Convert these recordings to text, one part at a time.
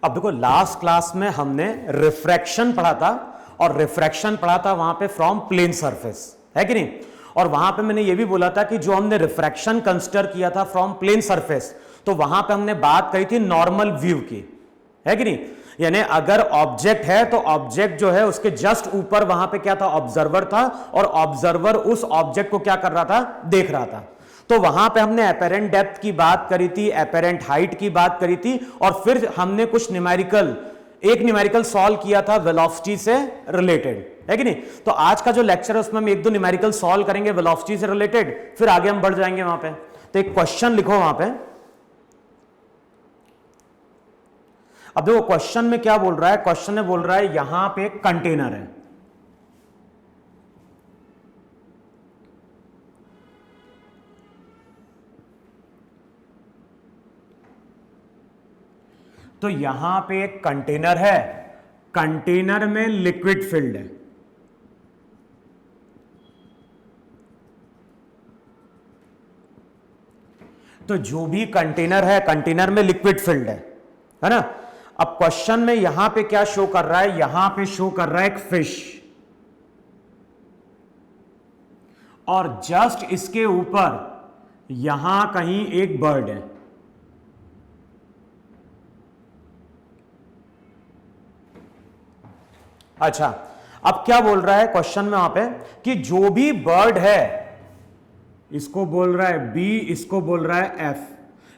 अब देखो last class में हमने रिफ्रैक्शन पढ़ा था और रिफ्रैक्शन पढ़ा था वहां पे फ्रॉम प्लेन सरफेस, है कि नहीं। और वहां पे मैंने ये भी बोला था कि जो हमने रिफ्रैक्शन कंसिडर किया था फ्रॉम प्लेन सरफेस, तो वहां पे हमने बात करी थी नॉर्मल व्यू की, है कि नहीं। यानी अगर ऑब्जेक्ट है तो ऑब्जेक्ट जो है उसके जस्ट ऊपर वहां पे क्या था, ऑब्जर्वर था, और ऑब्जर्वर उस ऑब्जेक्ट को क्या कर रहा था, देख रहा था। तो वहां पे हमने एपेरेंट डेप्थ की बात करी थी, एपेरेंट हाइट की बात करी थी, और फिर हमने कुछ एक न्यूमेरिकल सॉल्व किया था वेलोसिटी से रिलेटेड, है कि नहीं। तो आज का जो लेक्चर है उसमें हम एक दो न्यूमेरिकल सॉल्व करेंगे वेलोसिटी से रिलेटेड, फिर आगे हम बढ़ जाएंगे वहां पे। तो एक क्वेश्चन लिखो वहां पे। अब देखो क्वेश्चन में क्या बोल रहा है, क्वेश्चन में बोल रहा है यहां पे एक कंटेनर है, तो यहां पे एक कंटेनर है, कंटेनर में लिक्विड फिल्ड है। तो जो भी कंटेनर है, कंटेनर में लिक्विड फिल्ड है ना। अब क्वेश्चन में यहां पे क्या शो कर रहा है, यहां पे शो कर रहा है एक फिश, और जस्ट इसके ऊपर यहां कहीं एक बर्ड है। अच्छा, अब क्या बोल रहा है क्वेश्चन में वहां पे कि जो भी बर्ड है, इसको बोल रहा है बी, इसको बोल रहा है एफ,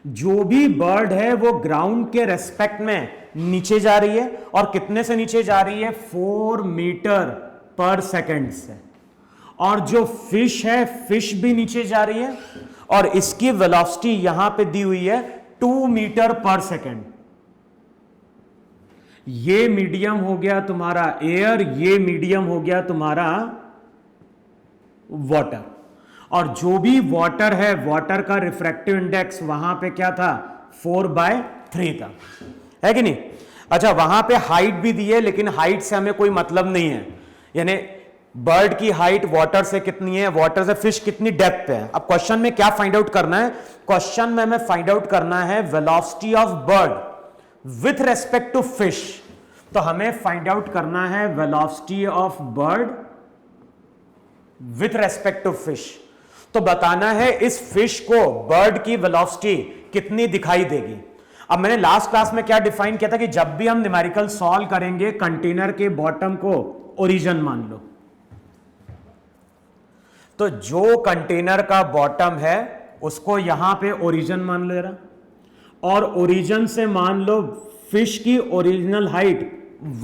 जो भी बर्ड है वो ग्राउंड के रेस्पेक्ट में नीचे जा रही है, और कितने से नीचे जा रही है, 4 मीटर पर सेकेंड से। और जो फिश है, फिश भी नीचे जा रही है, और इसकी वेलोसिटी यहां पे दी हुई है 2 मीटर पर सेकेंड। ये मीडियम हो गया तुम्हारा एयर, ये मीडियम हो गया तुम्हारा वाटर, और जो भी वाटर है, वाटर का रिफ्रैक्टिव इंडेक्स वहां पे क्या था, 4/3 था, है कि नहीं। अच्छा, वहां पे हाइट भी दी है, लेकिन हाइट से हमें कोई मतलब नहीं है। यानी बर्ड की हाइट वाटर से कितनी है, वाटर से फिश कितनी डेप्थ पे है। अब क्वेश्चन में क्या फाइंड आउट करना है, क्वेश्चन में हमें फाइंड आउट करना है velocity of bird with respect to fish. तो हमें फाइंड आउट करना है velocity of bird with respect to fish. तो बताना है इस फिश को बर्ड की वेलोसिटी कितनी दिखाई देगी। अब मैंने लास्ट क्लास में क्या डिफाइन किया था कि जब भी हम न्यूमेरिकल सॉल्व करेंगे, कंटेनर के बॉटम को ओरिजिन मान लो। तो जो कंटेनर का बॉटम है उसको यहां पे ओरिजिन मान ले रहा, और ओरिजिन से मान लो फिश की ओरिजिनल हाइट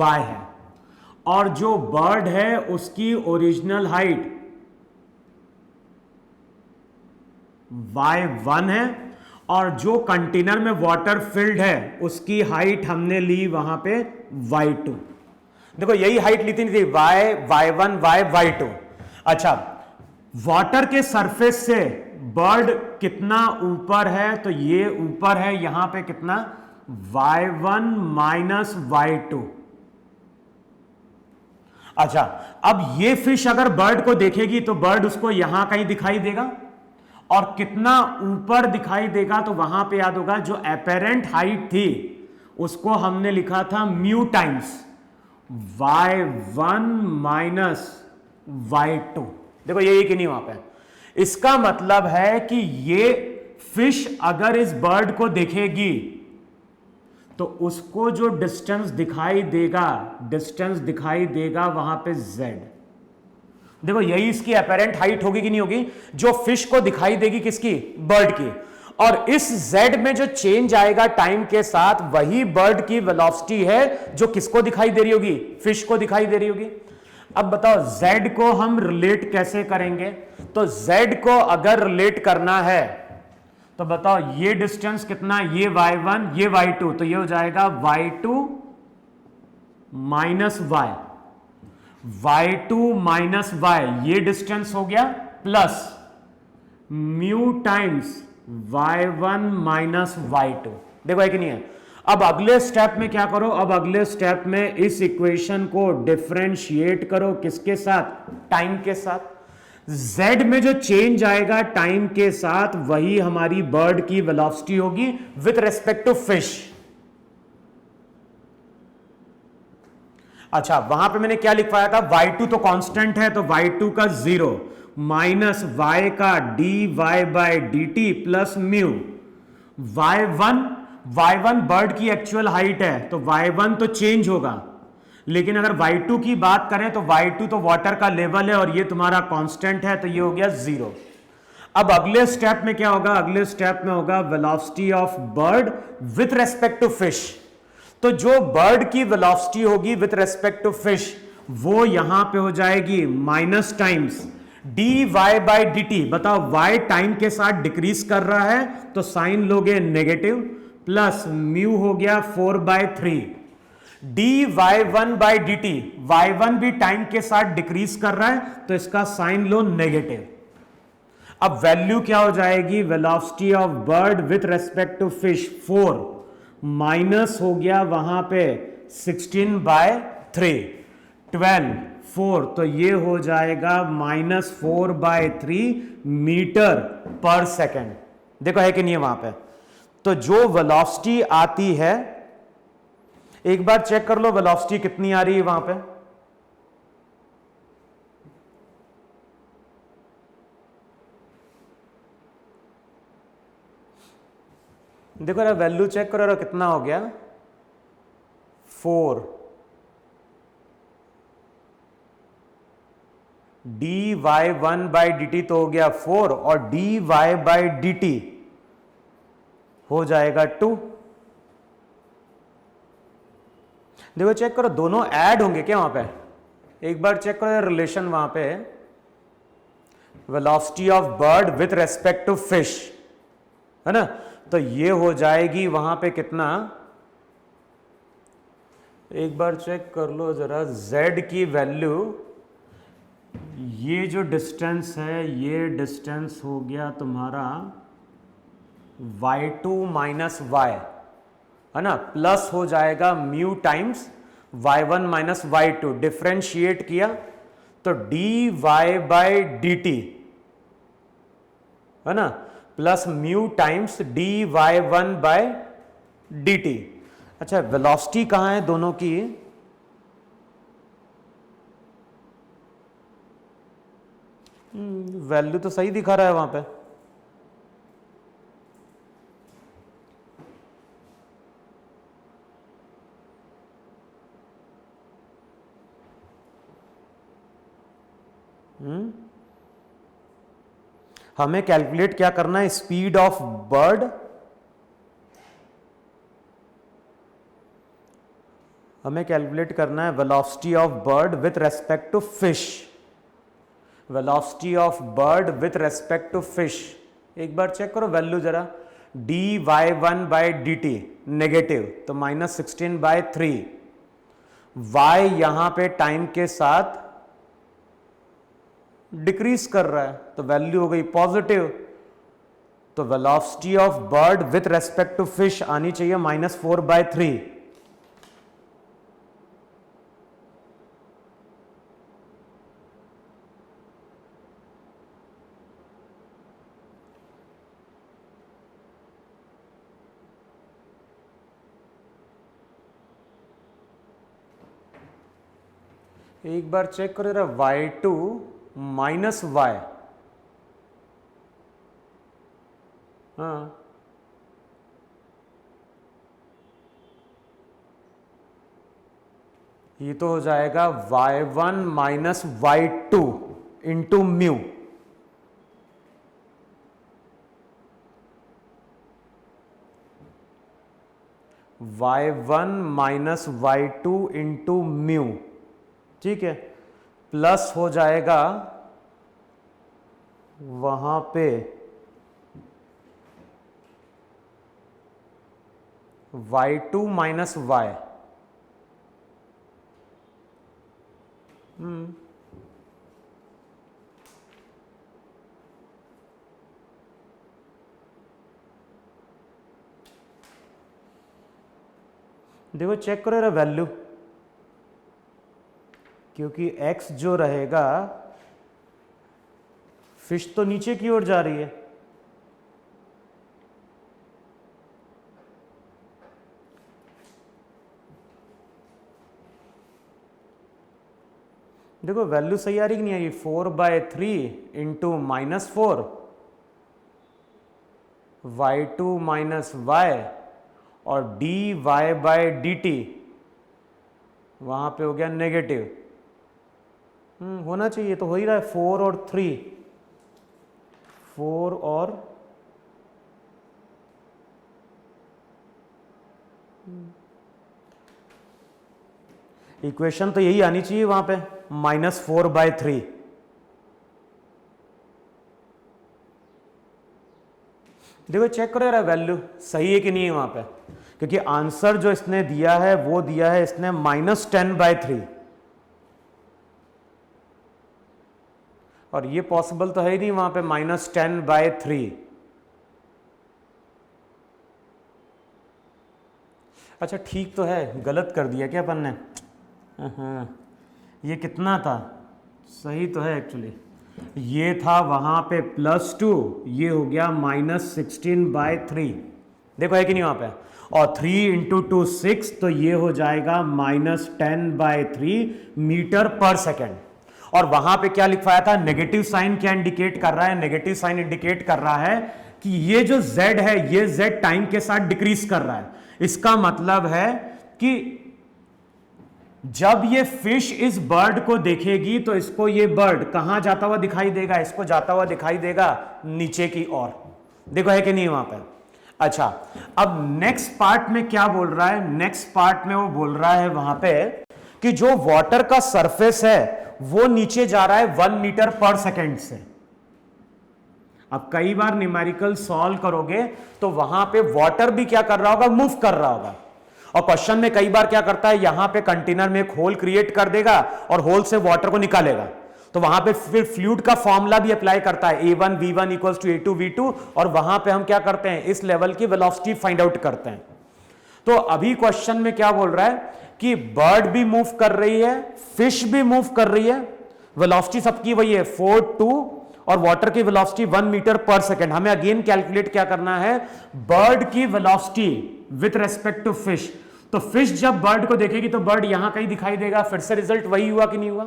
y है, और जो बर्ड है उसकी ओरिजिनल हाइट y1 है, और जो कंटेनर में वाटर फिल्ड है उसकी हाइट हमने ली वहां पे y2। देखो यही हाइट ली थी y1 y2। अच्छा, वाटर के सरफेस से बर्ड कितना ऊपर है, तो ये ऊपर है यहां पे कितना, y1 माइनस y2। अच्छा, अब ये फिश अगर बर्ड को देखेगी तो बर्ड उसको यहां कहीं दिखाई देगा, और कितना ऊपर दिखाई देगा, तो वहां पे याद होगा जो एपेरेंट हाइट थी उसको हमने लिखा था mu times y1 minus y2। देखो ये कि नहीं वहां पे, इसका मतलब है कि ये फिश अगर इस बर्ड को देखेगी तो उसको जो डिस्टेंस दिखाई देगा वहां पे z। देखो यही इसकी एपेरेंट हाइट होगी कि नहीं होगी, जो फिश को दिखाई देगी किसकी, बर्ड की। और इस z में जो चेंज आएगा टाइम के साथ, वही बर्ड की वेलोसिटी है जो किसको दिखाई दे रही होगी, फिश को दिखाई दे रही होगी। अब बताओ z को हम रिलेट कैसे करेंगे, तो z को अगर रिलेट करना है तो बताओ ये डिस्टेंस कितना, ये y1 ये y2, तो ये हो जाएगा y2 minus y2 minus y, ये डिस्टेंस हो गया, plus mu times y1 minus y2। देखो है कि नहीं है। अब अगले स्टेप में क्या करो, अब अगले स्टेप में इस इक्वेशन को डिफरेंशिएट करो, किसके साथ, टाइम के साथ। z में जो चेंज आएगा टाइम के साथ वही हमारी बर्ड की वेलोसिटी होगी विथ रेस्पेक्ट टू फिश। अच्छा वहां पे मैंने क्या लिखवाया था, y2 तो कांस्टेंट है तो y2 का 0 माइनस y का dy by dt plus mu y1 bird की एक्चुअल हाइट है तो y1 तो चेंज होगा, लेकिन अगर y2 की बात करें तो y2 तो वाटर का लेवल है और ये तुम्हारा कांस्टेंट है तो ये हो गया 0। अब अगले स्टेप में क्या होगा, अगले स्टेप में होगा velocity of bird with respect to fish. तो जो बर्ड की वेलोसिटी होगी विथ रेस्पेक्ट टू फिश वो यहां पे हो जाएगी minus times d y by d t. बताओ y टाइम के साथ डिक्रीज कर रहा है तो साइन लोगे नेगेटिव, प्लस म्यू हो गया 4/3 d y one by d t. Y one भी टाइम के साथ डिक्रीज कर रहा है तो इसका साइन लो नेगेटिव। अब वैल्यू क्या हो जाएगी, velocity of bird with respect to fish 4 minus हो गया वहां पे 16/3 12 4 तो ये हो जाएगा -4/3 मीटर पर सेकेंड। देखो है कि नहीं है वहां पे। तो जो वेलोसिटी आती है, एक बार चेक कर लो वेलोसिटी कितनी आ रही है वहां पे। देखो यार वैल्यू चेक करो यार कितना हो गया 4 d y one by d t तो हो गया 4 और d y by d t हो जाएगा 2। देखो चेक करो दोनों ऐड होंगे क्या वहां पे, एक बार चेक करो रिलेशन वहां पे velocity of bird with respect to fish है ना। तो ये हो जाएगी वहां पे कितना, एक बार चेक कर लो जरा z की वैल्यू, ये जो डिस्टेंस है ये डिस्टेंस हो गया तुम्हारा y2 माइनस y है ना, प्लस हो जाएगा mu times y1 minus y2, differentiate किया तो dy बाई dt है ना, plus mu times dy1 by dt। अच्छा वेलोसिटी कहां है दोनों की, वैल्यू तो सही दिखा रहा है वहां पे। हमें कैलकुलेट क्या करना है, स्पीड ऑफ बर्ड, हमें कैलकुलेट करना है velocity of bird with respect to fish, velocity of bird with respect to fish. एक बार चेक करो वैल्यू जरा, d y one by d t negative तो -16/3, वाई यहां पे टाइम के साथ डिक्रीज कर रहा है तो वैल्यू हो गई पॉजिटिव। तो velocity of bird with respect to fish आनी चाहिए -4/3। एक बार चेक करो जरा y2 माइनस y, हाँ ये तो हो जाएगा y1 minus y2 into mu, y1 minus y2 into mu, ठीक है, प्लस हो जाएगा वहां पे y2 माइनस y, देखो चेक करो वैल्यू, क्योंकि x जो रहेगा फिश तो नीचे की ओर जा रही है, देखो वैल्यू सही आ रही कि नहीं आ रही, 4/3 इंटू -4 y2 माइनस y और dy/dt वहां पे हो गया नेगेटिव। होना चाहिए, तो हो ही रहा है 4 और 3, 4 और इक्वेशन तो यही आनी चाहिए वहां पे, -4/3। देखो चेक करो यार वैल्यू सही है कि नहीं है वहां पे, क्योंकि आंसर जो इसने दिया है वो दिया है इसने -10/3, और ये पॉसिबल तो है ही नहीं वहां पे -10/3। अच्छा ठीक तो है, गलत कर दिया क्या अपन ने? हाँ, ये कितना था, सही तो है एक्चुअली, ये था वहां पे +2, ये हो गया -16/3। देखो है कि नहीं वहां पे, और 3 इंटू 2 6, तो ये हो जाएगा -10/3 मीटर पर सेकेंड। और वहां पे क्या लिखवाया था, नेगेटिव साइन क्या इंडिकेट कर रहा है, नेगेटिव साइन इंडिकेट कर रहा है कि ये जो z है, ये z टाइम के साथ डिक्रीज कर रहा है। इसका मतलब है कि जब ये फिश इस बर्ड को देखेगी तो इसको ये बर्ड कहां जाता हुआ दिखाई देगा, इसको जाता हुआ दिखाई देगा नीचे की ओर। देखो है कि नहीं वहां पर। अच्छा अब नेक्स्ट पार्ट में क्या बोल रहा है, नेक्स्ट पार्ट में वो बोल रहा है वहां पे कि जो वाटर का सरफेस है वो नीचे जा रहा है 1 मीटर पर सेकेंड से। अब कई बार न्यूमेरिकल सॉल्व करोगे तो वहां पे वाटर भी क्या कर रहा होगा, मूव कर रहा होगा। और क्वेश्चन में कई बार क्या करता है, यहां पे कंटेनर में एक होल क्रिएट कर देगा और होल से वाटर को निकालेगा, तो वहां पे फिर फ्लूइड का फॉर्मूला भी अप्लाई करता है, A1 V1 equals to A2 V2, और वहां पे हम क्या करते हैं, इस लेवल की वेलोसिटी फाइंड आउट करते हैं। तो अभी क्वेश्चन में क्या बोल रहा है कि बर्ड भी मूव कर रही है, फिश भी मूव कर रही है, वेलोसिटी सबकी वही है 4 2, और वाटर की वेलोसिटी 1 मीटर पर सेकेंड। हमें अगेन कैलकुलेट क्या करना है, बर्ड की velocity with respect to fish. तो फिश जब बर्ड को देखेगी तो बर्ड यहां कहीं दिखाई देगा, फिर से रिजल्ट वही हुआ कि नहीं हुआ।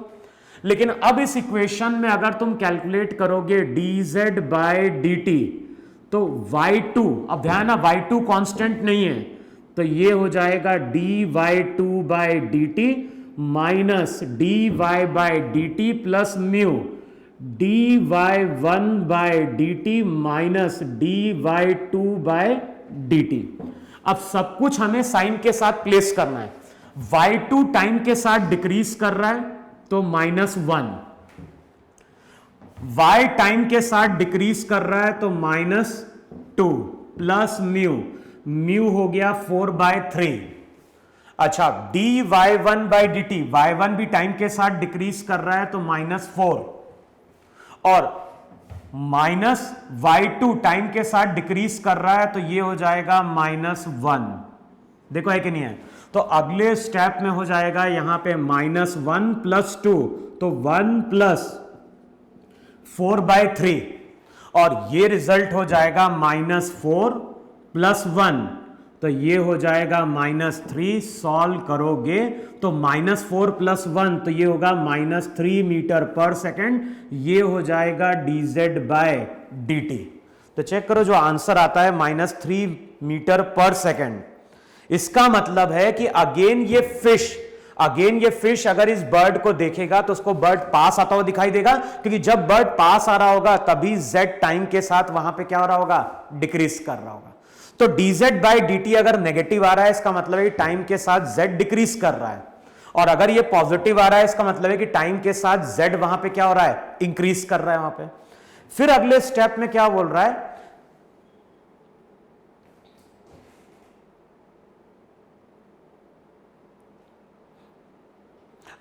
लेकिन अब इस इक्वेशन में अगर तुम कैलकुलेट करोगे dz/dt, तो y2, अब ध्यान ना y2 कांस्टेंट नहीं है, तो ये हो जाएगा dy2/dt minus dy/dt plus mu dy1/dt minus dy2/dt। अब सब कुछ हमें साइन के साथ प्लेस करना है। y2 टाइम के साथ डिक्रीज कर रहा है तो -1, y टाइम के साथ डिक्रीज कर रहा है तो -2 प्लस म्यू हो गया 4/3। अच्छा dy1/dt, y1 भी टाइम के साथ डिक्रीज कर रहा है तो -4, और -y2 टाइम के साथ डिक्रीज कर रहा है तो ये हो जाएगा -1। देखो है कि नहीं है। तो अगले स्टेप में हो जाएगा यहां पे -1 प्लस 2, तो 1 प्लस 4/3, और ये रिजल्ट हो जाएगा -4 प्लस 1, तो ये हो जाएगा -3। सॉल्व करोगे तो -4 प्लस 1, तो ये होगा -3 मीटर पर सेकेंड, ये हो जाएगा dz/dt। तो चेक करो जो आंसर आता है -3 मीटर पर सेकेंड। इसका मतलब है कि अगेन ये फिश अगर इस बर्ड को देखेगा तो उसको बर्ड पास आता हुआ दिखाई देगा, क्योंकि जब बर्ड पास आ रहा होगा तभी z टाइम के साथ वहां पे क्या हो रहा होगा, डिक्रीज कर रहा होगा। तो dz/dt अगर नेगेटिव आ रहा है इसका मतलब है कि टाइम के साथ z डिक्रीज कर रहा है, और अगर ये पॉजिटिव आ रहा है इसका मतलब है कि टाइम के साथ z वहां पे क्या हो रहा है, इंक्रीज कर रहा है वहां पे। फिर अगले स्टेप में क्या बोल रहा है,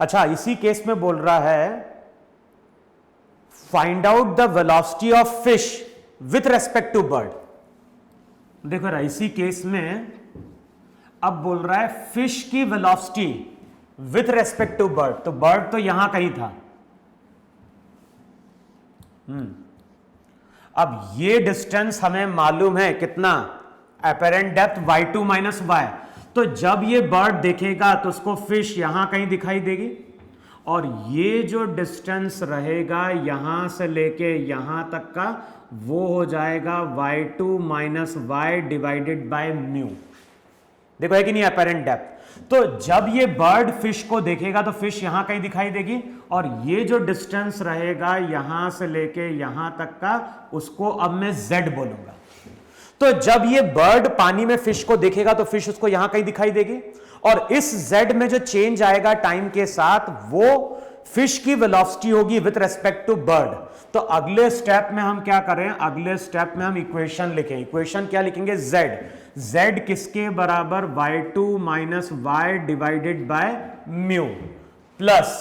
अच्छा इसी केस में बोल रहा है find out the velocity of fish with respect to bird. देखो इसी केस में अब बोल रहा है फिश की velocity with respect to bird, तो बर्ड तो यहां कहीं था। अब ये डिस्टेंस हमें मालूम है कितना, apparent depth y2 minus y, तो जब ये बर्ड देखेगा तो उसको फिश यहां कहीं दिखाई देगी, और ये जो डिस्टेंस रहेगा यहां से लेके यहां तक का वो हो जाएगा y2 minus y divided by mu. देखो है कि नहीं अपेरेंट डेप्थ। तो जब ये बर्ड फिश को देखेगा तो फिश यहां कहीं दिखाई देगी और ये जो डिस्टेंस रहेगा यहां से लेके यहां तक का उसको अब मैं z बोलूंगा। तो जब ये बर्ड पानी में फिश को देखेगा तो फिश उसको यहां कहीं दिखाई देगी और इस z में जो चेंज आएगा टाइम के साथ वो फिश की वेलोसिटी होगी विथ रेस्पेक्ट टू बर्ड। तो अगले स्टेप में हम क्या करें, अगले स्टेप में हम इक्वेशन लिखें। इक्वेशन क्या लिखेंगे, z किसके बराबर y2 minus y divided by mu plus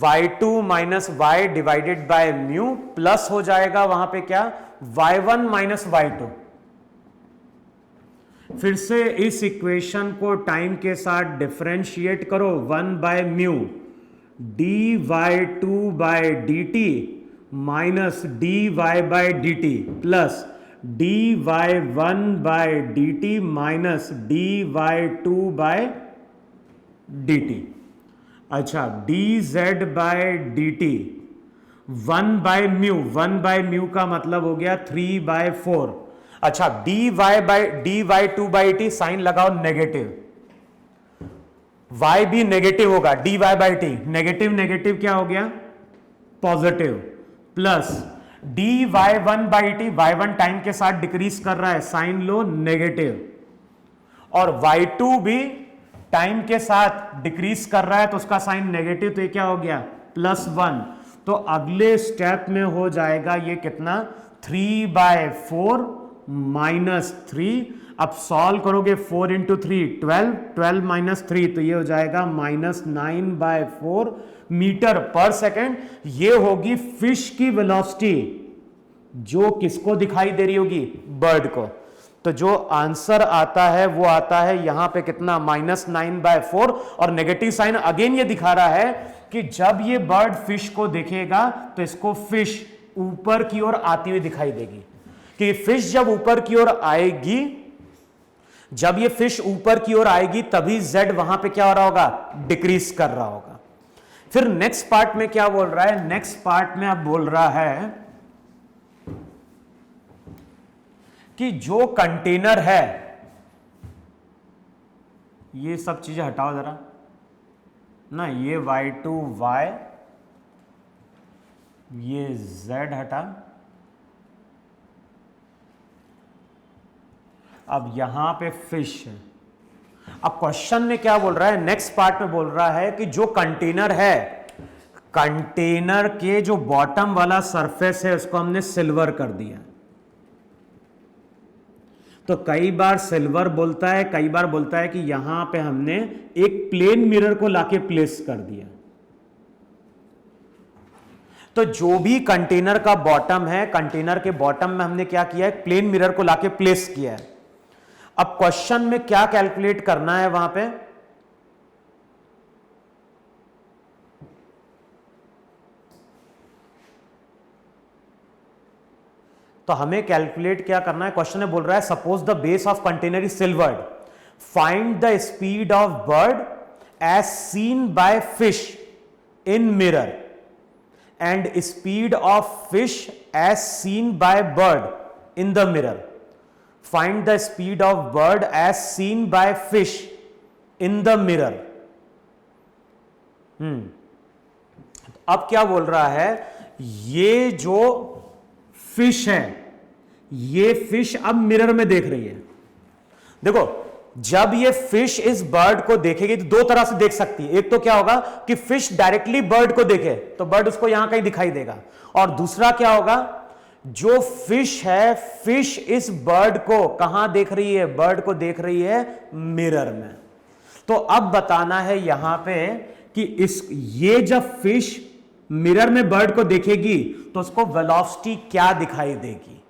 y2 minus y divided by mu plus हो जाएगा वहां पे क्या y1 माइनस y2। फिर से इस इक्वेशन को टाइम के साथ डिफरेंशिएट करो 1 by mu dy2 by dt minus dy by dt plus dy1 by dt minus dy2 by dt। अच्छा dz by dt 1 by mu का मतलब हो गया 3 बाय 4। अच्छा dy2 बाई टी साइन लगाओ नेगेटिव, y भी नेगेटिव होगा, dy बाई टी नेगेटिव नेगेटिव क्या हो गया positive plus dy1 by t y1 time के साथ डिक्रीज कर रहा है साइन लो नेगेटिव और y2 भी टाइम के साथ डिक्रीज कर रहा है तो उसका साइन नेगेटिव, तो ये क्या हो गया +1। तो अगले स्टेप में हो जाएगा ये कितना 3 बाय 4 माइनस 3। अब सॉल्व करोगे 4 इंटू 3 12 माइनस 3 तो ये हो जाएगा -9 बाय 4 मीटर पर सेकेंड। ये होगी फिश की वेलोसिटी जो किसको दिखाई दे रही होगी, बर्ड को। तो जो आंसर आता है वो आता है यहां पे कितना -9 बाय 4 और नेगेटिव साइन अगेन ये दिखा रहा है कि जब ये बर्ड फिश को देखेगा तो इसको फिश ऊपर की ओर आती हुई दिखाई देगी कि फिश जब ऊपर की ओर आएगी, जब ये फिश ऊपर की ओर आएगी तभी z वहां पे क्या हो रहा होगा, डिक्रीज कर रहा होगा। फिर नेक्स्ट पार्ट में क्या बोल रहा है, नेक्स्ट पार्ट में अब बोल रहा है कि जो कंटेनर है, ये सब चीजें हटाओ जरा ना, ये y2 y, ये z हटा। अब यहां पे फिश है। अब क्वेश्चन में क्या बोल रहा है, नेक्स्ट पार्ट में बोल रहा है कि जो कंटेनर है, कंटेनर के जो बॉटम वाला सरफेस है उसको हमने सिल्वर कर दिया। तो कई बार सिल्वर बोलता है, कई बार बोलता है कि यहां पे हमने एक प्लेन मिरर को लाके प्लेस कर दिया। तो जो भी कंटेनर का बॉटम है, कंटेनर के बॉटम में हमने क्या किया है, प्लेन मिरर को लाके प्लेस किया है। अब क्वेश्चन में क्या कैलकुलेट करना है वहां पे, तो हमें कैलकुलेट क्या करना है, क्वेश्चन में बोल रहा है suppose the base of container is silvered, find the speed of bird as seen by fish in mirror and speed of fish as seen by bird in the mirror. Find the speed of bird as seen by fish in the mirror. अब क्या बोल रहा है, ये जो fish है, ये fish अब मिरर में देख रही है। देखो जब ये फिश इस बर्ड को देखेगी तो दो तरह से देख सकती है। एक तो क्या होगा कि फिश डायरेक्टली बर्ड को देखे तो बर्ड उसको यहां कहीं दिखाई देगा, और दूसरा क्या होगा, जो फिश है, फिश इस बर्ड को कहां देख रही है, बर्ड को देख रही है मिरर में। तो अब बताना है यहां पे कि ये जब फिश मिरर में बर्ड को देखेगी तो उसको वेलोसिटी क्या दिखाई देगी।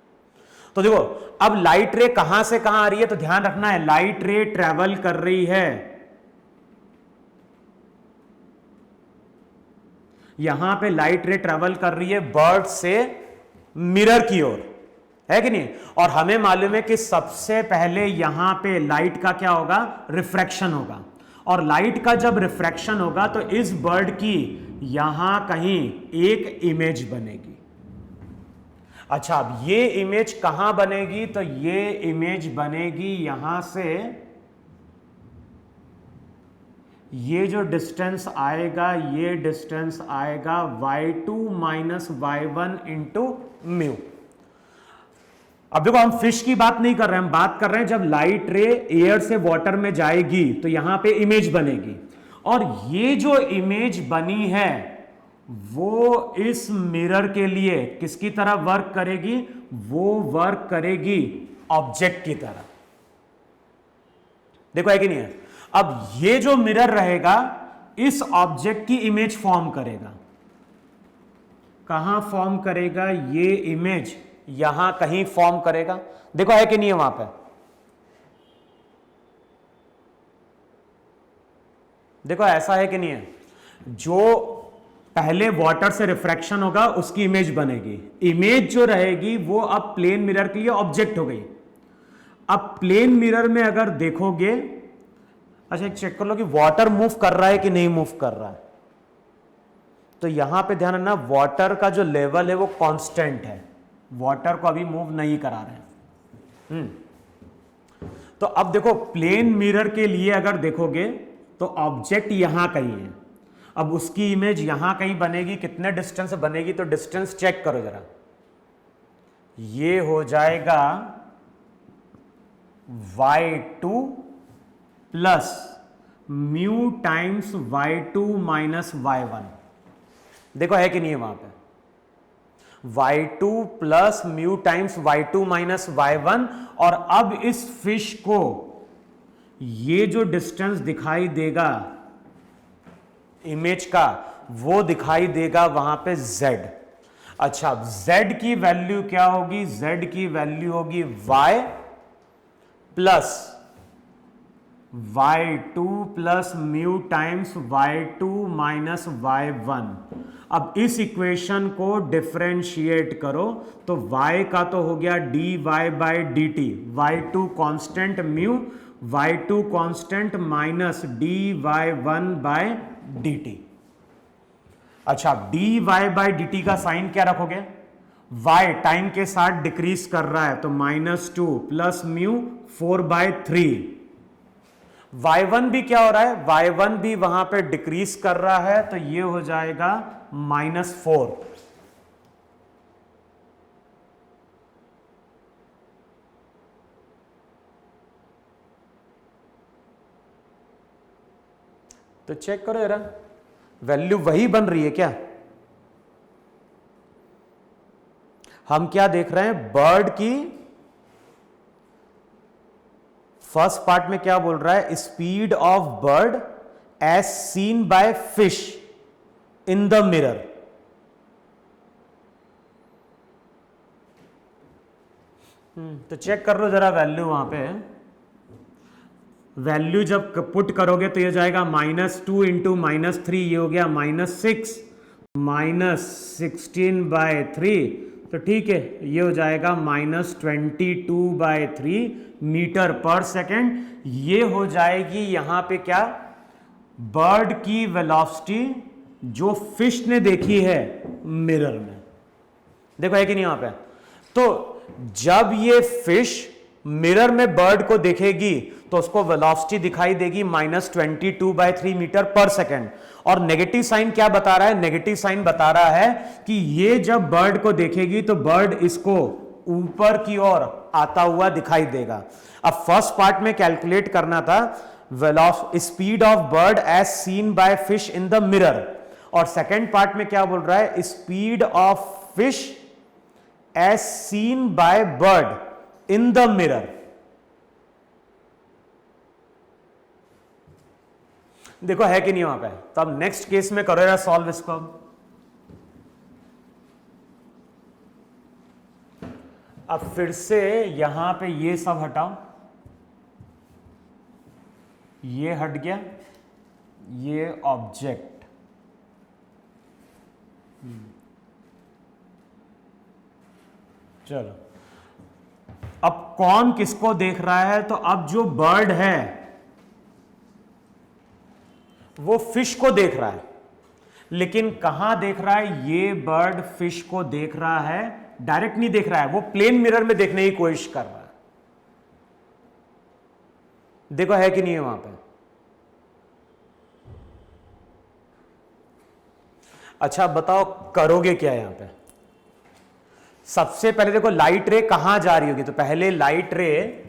तो देखो अब लाइट रे कहां से कहां आ रही है, तो ध्यान रखना है लाइट रे ट्रेवल कर रही है, यहां पे लाइट रे ट्रेवल कर रही है बर्ड से मिरर की ओर, है कि नहीं। और हमें मालूम है कि सबसे पहले यहां पे लाइट का क्या होगा, रिफ्रैक्शन होगा, और लाइट का जब रिफ्रैक्शन होगा तो इस बर्ड की यहां कहीं एक इमेज बनेगी। अच्छा, अब ये इमेज कहां बनेगी? तो ये इमेज बनेगी यहां से, ये जो डिस्टेंस आएगा, ये डिस्टेंस आएगा y2 minus y1 into mu. अब देखो, हम फिश की बात नहीं कर रहे हैं, हम बात कर रहे हैं जब लाइट रे एयर से वाटर में जाएगी तो यहां पे इमेज बनेगी, और ये जो इमेज बनी है वो इस मिरर के लिए किसकी तरह वर्क करेगी? वो वर्क करेगी ऑब्जेक्ट की तरह। देखो है कि नहीं है? अब ये जो मिरर रहेगा इस ऑब्जेक्ट की इमेज फॉर्म करेगा। कहां फॉर्म करेगा? ये इमेज यहां कहीं फॉर्म करेगा। देखो है कि नहीं है वहां पे? देखो ऐसा है कि नहीं है? जो पहले वाटर से रिफ्रैक्शन होगा उसकी इमेज बनेगी। इमेज जो रहेगी वो अब प्लेन मिरर के लिए ऑब्जेक्ट हो गई। अब प्लेन मिरर में अगर देखोगे, अच्छा एक चेक कर लो कि वाटर मूव कर रहा है कि नहीं मूव कर रहा है। तो यहां पे ध्यान रखना, वाटर का जो लेवल है वो कांस्टेंट है, वाटर को अभी मूव नहीं करा रहे हैं। तो अब देखो प्लेन मिरर के लिए अगर देखोगे तो ऑब्जेक्ट यहां कहीं है, अब उसकी इमेज यहां कहीं बनेगी। कितने डिस्टेंस से बनेगी? तो डिस्टेंस चेक करो जरा, ये हो जाएगा y2 plus mu times y2 minus y1। देखो है कि नहीं है वहां पे? y2 plus mu times y2 minus y1। और अब इस फिश को ये जो डिस्टेंस दिखाई देगा इमेज का, वो दिखाई देगा वहां पे z। अच्छा, z की वैल्यू क्या होगी? z की वैल्यू होगी y plus y2 plus mu times y2 minus y1। अब इस इक्वेशन को डिफरेंशिएट करो तो y का तो हो गया dy by d t, y2 constant, mu y2 constant minus dy1 by dt। अच्छा, dy बाई dt का साइन क्या रखोगे? y टाइम के साथ डिक्रीज कर रहा है तो -2 प्लस म्यू 4/3। y1 भी क्या हो रहा है? y1 भी वहां पे डिक्रीज कर रहा है तो ये हो जाएगा -4। तो चेक करो जरा, वैल्यू वही बन रही है क्या? हम क्या देख रहे हैं? बर्ड की फर्स्ट पार्ट में क्या बोल रहा है? Speed of bird as seen by fish in the mirror. तो चेक कर लो जरा वैल्यू वहां पे। वैल्यू जब पुट करोगे तो ये जाएगा -2 इंटू -3, ये हो गया -6 -16/3। तो ठीक है, ये हो जाएगा -22/3 मीटर पर सेकेंड। ये हो जाएगी यहां पे क्या? बर्ड की वेलोसिटी जो फिश ने देखी है मिरर में। देखो है कि नहीं वहां पे? तो जब ये फिश मिरर में बर्ड को देखेगी तो उसको वेलोसिटी दिखाई देगी -22/3 मीटर पर सेकेंड। और नेगेटिव साइन क्या बता रहा है? नेगेटिव साइन बता रहा है कि ये जब बर्ड को देखेगी तो बर्ड इसको ऊपर की ओर आता हुआ दिखाई देगा। अब फर्स्ट पार्ट में कैलकुलेट करना था speed of bird as seen by fish in the mirror, और सेकेंड पार्ट में क्या बोल रहा है? Speed of fish as seen by bird in the mirror. देखो है कि नहीं वहां पे? तो अब नेक्स्ट केस में करो यार सॉल्व इसको। अब फिर से यहां पे ये सब हटाओ, ये हट गया, ये ऑब्जेक्ट, चलो अब कौन किसको देख रहा है? तो अब जो बर्ड है वो फिश को देख रहा है, लेकिन कहां देख रहा है? ये बर्ड फिश को देख रहा है, डायरेक्ट नहीं देख रहा है, वो प्लेन मिरर में देखने की कोशिश कर रहा है। देखो है कि नहीं है वहां पे? अच्छा बताओ करोगे क्या यहां पे? सबसे पहले देखो लाइट रे कहां जा रही होगी, तो पहले लाइट रे,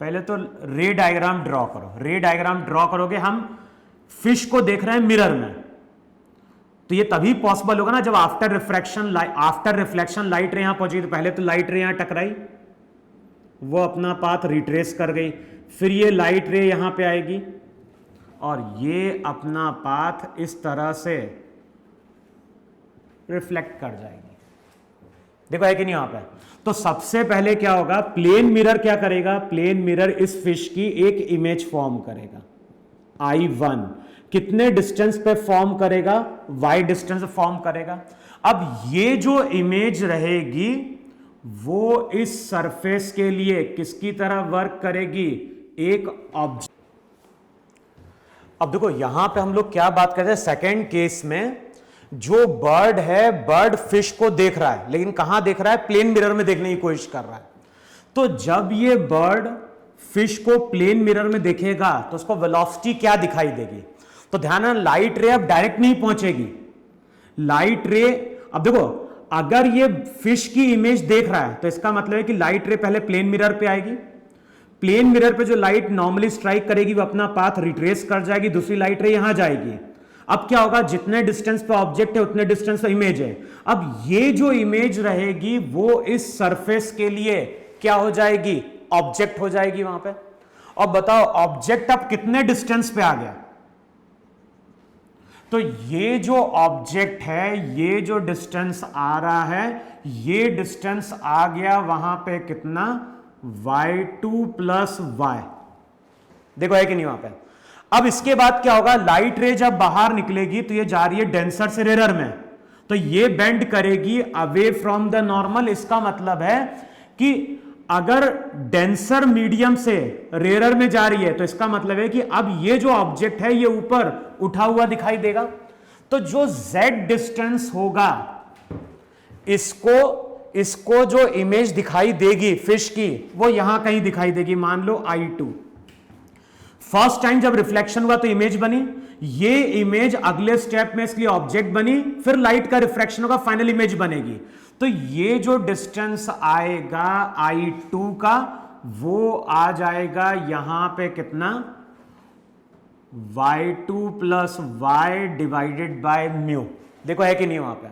पहले तो रे डायग्राम ड्रॉ करो। रे डायग्राम ड्रॉ करोगे, हम फिश को देख रहे हैं मिरर में, तो ये तभी पॉसिबल होगा ना जब आफ्टर रिफ्लेक्शन लाइट रे यहां पहुंची। तो पहले तो लाइट रे यहां टकराई, वो अपना पाथ रिट्रेस कर गई, फिर ये लाइट रे यहां पे आएगी और ये अपना पाथ इस तरह से रिफ्लेक्ट कर जाएगी। देखो है कि नहीं यहां पे? तो सबसे पहले क्या होगा, प्लेन मिरर क्या करेगा? प्लेन मिरर इस फिश की एक इमेज फॉर्म करेगा, I1 कितने डिस्टेंस पे फॉर्म करेगा? y डिस्टेंस पे फॉर्म करेगा। अब ये जो इमेज रहेगी वो इस सरफेस के लिए किसकी तरह वर्क करेगी? एक ऑब्जेक्ट। अब देखो यहां पे हम लोग क्या बात करते हैं, सेकेंड केस में जो बर्ड है, बर्ड फिश को देख रहा है, लेकिन कहां देख रहा है? प्लेन मिरर में देखने की कोशिश कर रहा है। तो जब ये बर्ड फिश को प्लेन मिरर में देखेगा तो उसको वेलोसिटी क्या दिखाई देगी? तो ध्यान है, लाइट रे अब डायरेक्ट नहीं पहुंचेगी। लाइट रे, अब देखो अगर ये फिश की इमेज देख रहा है तो इसका मतलब है कि लाइट रे पहले प्लेन मिरर पे आएगी, प्लेन मिरर पे जो लाइट नॉर्मली स्ट्राइक करेगी वो अपना पाथ रिट्रेस कर जाएगी, दूसरी लाइट रे यहां जाएगी। अब क्या होगा, जितने डिस्टेंस पे ऑब्जेक्ट है उतने डिस्टेंस पे इमेज है। अब ये जो इमेज रहेगी वो इस सरफेस के लिए क्या हो जाएगी? ऑब्जेक्ट हो जाएगी वहां पे। और बताओ ऑब्जेक्ट अब कितने डिस्टेंस पे आ गया? तो ये जो ऑब्जेक्ट है, ये जो डिस्टेंस आ रहा है, ये डिस्टेंस आ गया वहां पे कितना? y2 plus y। देखो है कि नहीं वहां पे? अब इसके बाद क्या होगा, लाइट रे जब बाहर निकलेगी तो ये जा रही है डेंसर से रेयर में, तो ये बेंड करेगी अवे फ्रॉम द नॉर्मल। इसका मतलब है कि अगर डेंसर मीडियम से रेयर में जा रही है तो इसका मतलब है कि अब ये जो ऑब्जेक्ट है ये ऊपर उठा हुआ दिखाई देगा। तो जो z डिस्टेंस होगा, इसको जो इमेज दिखाई देगी फिश की, वो यहां कहीं दिखाई देगी, मान लो I2। फर्स्ट टाइम जब रिफ्लेक्शन हुआ तो इमेज बनी, ये इमेज अगले स्टेप में इसलिए ऑब्जेक्ट बनी, फिर लाइट का रिफ्रैक्शन होगा, फाइनल इमेज बनेगी। तो ये जो डिस्टेंस आएगा I2 का, वो आ जाएगा यहां पे कितना? y2 plus y divided by mu. देखो है कि नहीं वहां पे?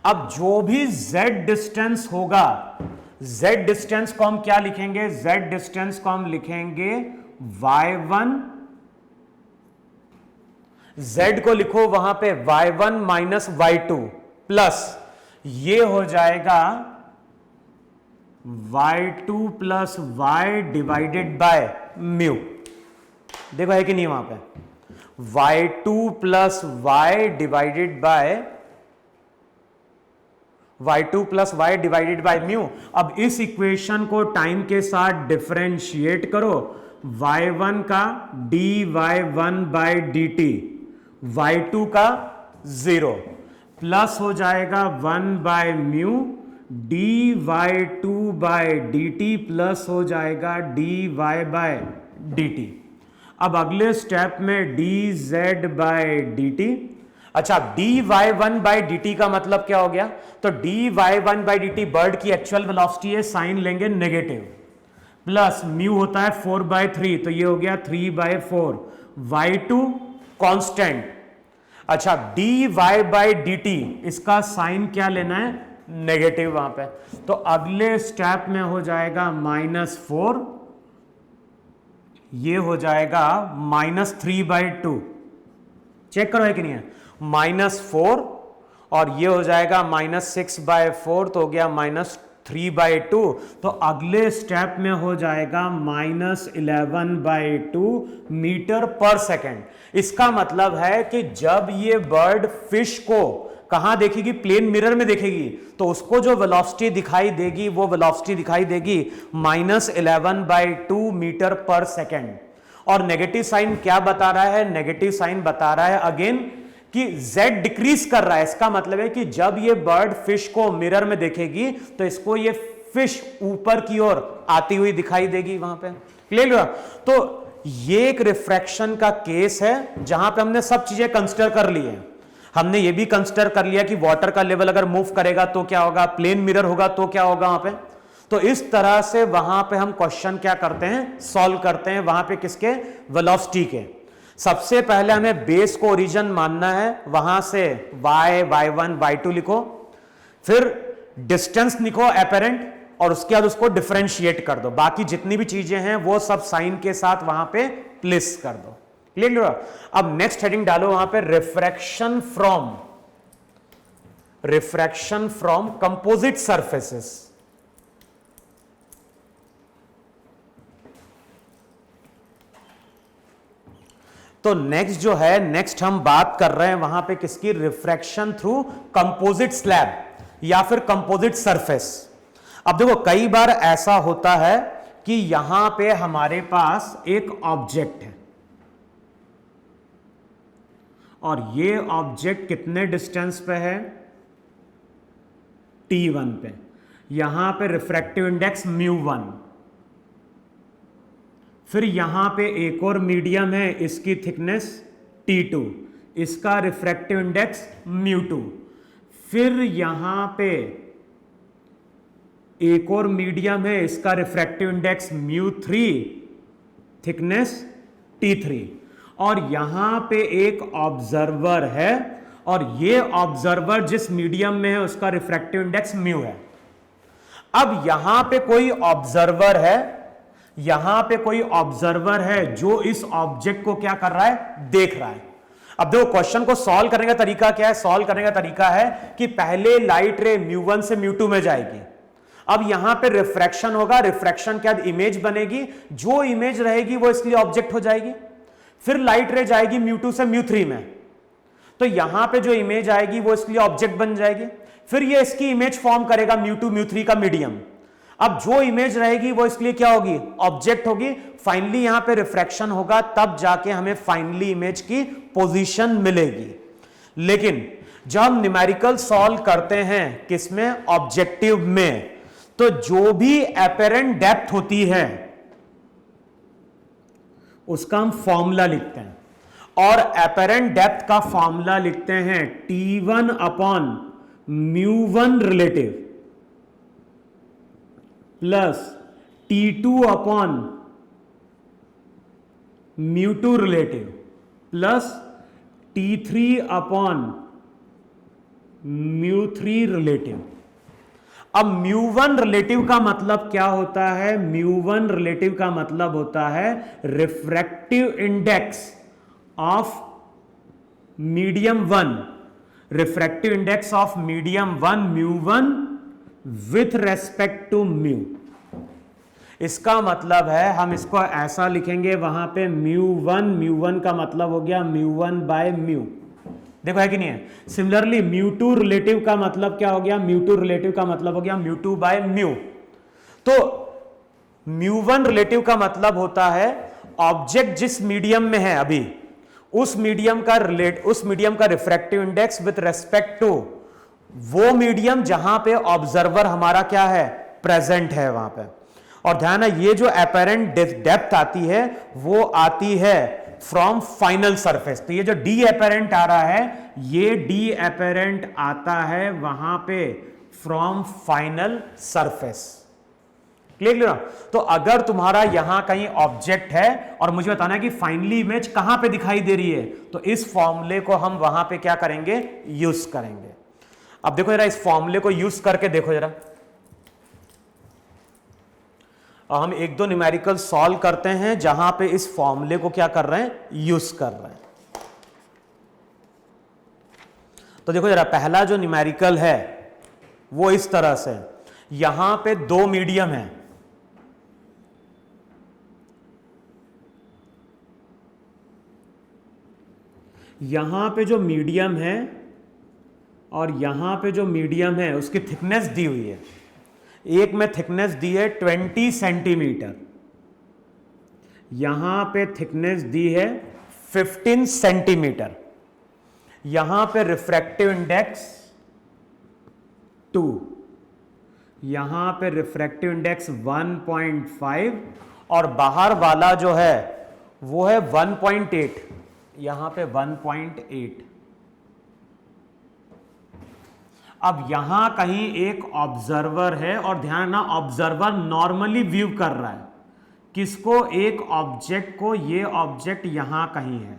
अब जो भी z डिस्टेंस होगा, z डिस्टेंस को हम क्या लिखेंगे? z डिस्टेंस को हम लिखेंगे y1, z को लिखो वहां पे y1 माइनस y2 प्लस ये हो जाएगा y2 plus y divided by mu. देखो है कि नहीं वहां पे? y2 plus y divided by y2 plus y divided by mu. अब इस इक्वेशन को टाइम के साथ डिफरेंशिएट करो, y1 का dy1 बाय dt, y2 का 0 प्लस हो जाएगा 1 by mu dy2 by dt plus हो जाएगा dy बाय dt। अब अगले स्टेप में dz बाय dt। अच्छा, dy1 बाय dt का मतलब क्या हो गया? तो dy1 बाय dt बर्ड की एक्चुअल वेलोसिटी है, साइन लेंगे नेगेटिव, प्लस म्यू होता है 4/3, तो ये हो गया 3/4, y2 कांस्टेंट। अच्छा, dy बाय dt इसका साइन क्या लेना है? नेगेटिव वहां पे। तो अगले स्टेप में हो जाएगा -4, ये हो जाएगा -3/2। चेक करो है कि नहीं है? -4 और ये हो जाएगा -6/4, तो हो गया -3/2। तो अगले स्टेप में हो जाएगा -11/2 मीटर पर सेकेंड। इसका मतलब है कि जब ये बर्ड फिश को कहां देखेगी? प्लेन मिरर में देखेगी, तो उसको जो वेलोसिटी दिखाई देगी वो वेलोसिटी दिखाई देगी -11/2 मीटर पर सेकेंड। और नेगेटिव साइन क्या बता रहा है? नेगेटिव साइन बता रहा है अगेन कि z डिक्रीज कर रहा है। इसका मतलब है कि जब ये बर्ड फिश को मिरर में देखेगी तो इसको ये फिश ऊपर की ओर आती हुई दिखाई देगी वहां पे। क्लियर हुआ? तो ये एक रिफ्रैक्शन का केस है जहां पे हमने सब चीजें कंसिडर कर ली है। हमने ये भी कंसिडर कर लिया कि वाटर का लेवल अगर मूव करेगा तो क्या होगा, प्लेन मिरर होगा तो क्या होगा वहां पे। तो इस तरह से वहां पे हम क्वेश्चन क्या करते हैं, सॉल्व करते हैं वहां पे किसके, वेलोसिटी के। सबसे पहले हमें बेस को ओरिजिन मानना है, वहां से y, y1, y2 लिखो, फिर डिस्टेंस लिखो एपेरेंट, और उसके बाद उसको डिफरेंशिएट कर दो। बाकी जितनी भी चीजें हैं वो सब साइन के साथ वहां पे प्लेस कर दो। क्लियर? अब नेक्स्ट हेडिंग डालो वहां पे, रिफ्रैक्शन फ्रॉम कंपोजिट सरफेसेस। तो नेक्स्ट जो है, नेक्स्ट हम बात कर रहे हैं वहां पे किसकी, रिफ्रैक्शन थ्रू कंपोजिट स्लैब या फिर कंपोजिट सरफेस। अब देखो कई बार ऐसा होता है कि यहां पे हमारे पास एक ऑब्जेक्ट है और ये ऑब्जेक्ट कितने डिस्टेंस पे है, t1 पे। यहां पे रिफ्रैक्टिव इंडेक्स μ1, फिर यहां पे एक और मीडियम है, इसकी थिकनेस t2, इसका रिफ्रैक्टिव इंडेक्स μ2, फिर यहां पे एक और मीडियम है, इसका रिफ्रैक्टिव इंडेक्स μ3, थिकनेस t3, और यहां पे एक ऑब्जर्वर है और ये ऑब्जर्वर जिस मीडियम में है उसका रिफ्रैक्टिव इंडेक्स μ है। अब यहां पे कोई ऑब्जर्वर है, यहां पे कोई ऑब्जर्वर है जो इस ऑब्जेक्ट को क्या कर रहा है, देख रहा है। अब देखो क्वेश्चन को सॉल्व करने का तरीका क्या है, सॉल्व करने का तरीका है कि पहले लाइट रे μ1 से μ2 में जाएगी। अब यहां पे रिफ्रैक्शन होगा, रिफ्रैक्शन के बाद इमेज बनेगी, जो इमेज रहेगी वो इसके लिए ऑब्जेक्ट हो जाएगी। फिर लाइट रे जाएगी μ2 से μ3 में, तो यहां पे जो इमेज आएगी वो इसके लिए ऑब्जेक्ट बन जाएगी। फिर ये इसकी इमेज फॉर्म करेगा μ2 μ3 का मीडियम। अब जो इमेज रहेगी वो इसके लिए क्या होगी, ऑब्जेक्ट होगी। फाइनली यहां पे रिफ्रैक्शन होगा, तब जाके हमें फाइनली इमेज की पोजीशन मिलेगी। लेकिन जब हम न्यूमेरिकल सॉल्व करते हैं किसमें, ऑब्जेक्टिव में, तो जो भी एपेरेंट डेप्थ होती है उसका हम फॉर्मूला लिखते हैं, और एपेरेंट डेप्थ का फॉर्मूला लिखते हैं t1 upon μ1 relative plus t2 upon μ2 relative plus t3 upon μ3 relative. अब μ1 रिलेटिव का मतलब क्या होता है, μ1 रिलेटिव का मतलब होता है refractive index of medium 1, refractive index of medium 1 μ1 with respect to μ। इसका मतलब है हम इसको ऐसा लिखेंगे वहां पे μ1 का मतलब हो गया μ1 बाय μ। देखो है कि नहीं है। सिमिलरली μ2 रिलेटिव का मतलब क्या हो गया, μ2 रिलेटिव का मतलब हो गया μ2 बाय μ। तो μ1 रिलेटिव का मतलब होता है ऑब्जेक्ट जिस मीडियम में है अभी, उस मीडियम का refractive index with respect to वो मीडियम जहां पे ऑब्जर्वर हमारा क्या है, प्रेजेंट है वहां पे। और ध्यान है ये जो एपेरेंट डेप्थ आती है वो आती है फ्रॉम फाइनल सरफेस। तो ये जो डी एपेरेंट आ रहा है, ये डी एपेरेंट आता है वहां पे फ्रॉम फाइनल सरफेस। क्लियर? तो अगर तुम्हारा यहां कहीं ऑब्जेक्ट है और मुझे बताना है कि फाइनली इमेज कहां पे दिखाई दे रही है, तो इस फॉर्मूले को हम वहां पे क्या करेंगे, यूज करेंगे। अब देखो जरा इस फॉर्मूले को यूज करके देखो जरा, और हम एक दो न्यूमेरिकल सॉल्व करते हैं जहां पे इस फॉर्मूले को क्या कर रहे हैं, यूज कर रहे हैं। तो देखो जरा पहला जो न्यूमेरिकल है वो इस तरह से, यहां पे दो मीडियम है, यहां पे जो मीडियम है और यहां पे जो मीडियम है उसकी थिकनेस दी हुई है। एक में थिकनेस दी है 20 सेंटीमीटर, यहां पे थिकनेस दी है 15 सेंटीमीटर, यहां पे रिफ्रैक्टिव इंडेक्स 2, यहां पे रिफ्रैक्टिव इंडेक्स 1.5 और बाहर वाला जो है वो है 1.8, यहां पे 1.8। अब यहां कहीं एक ऑब्जर्वर है और ध्यान रखना ऑब्जर्वर नॉर्मली व्यू कर रहा है किसको, एक ऑब्जेक्ट को, ये ऑब्जेक्ट यहां कहीं है।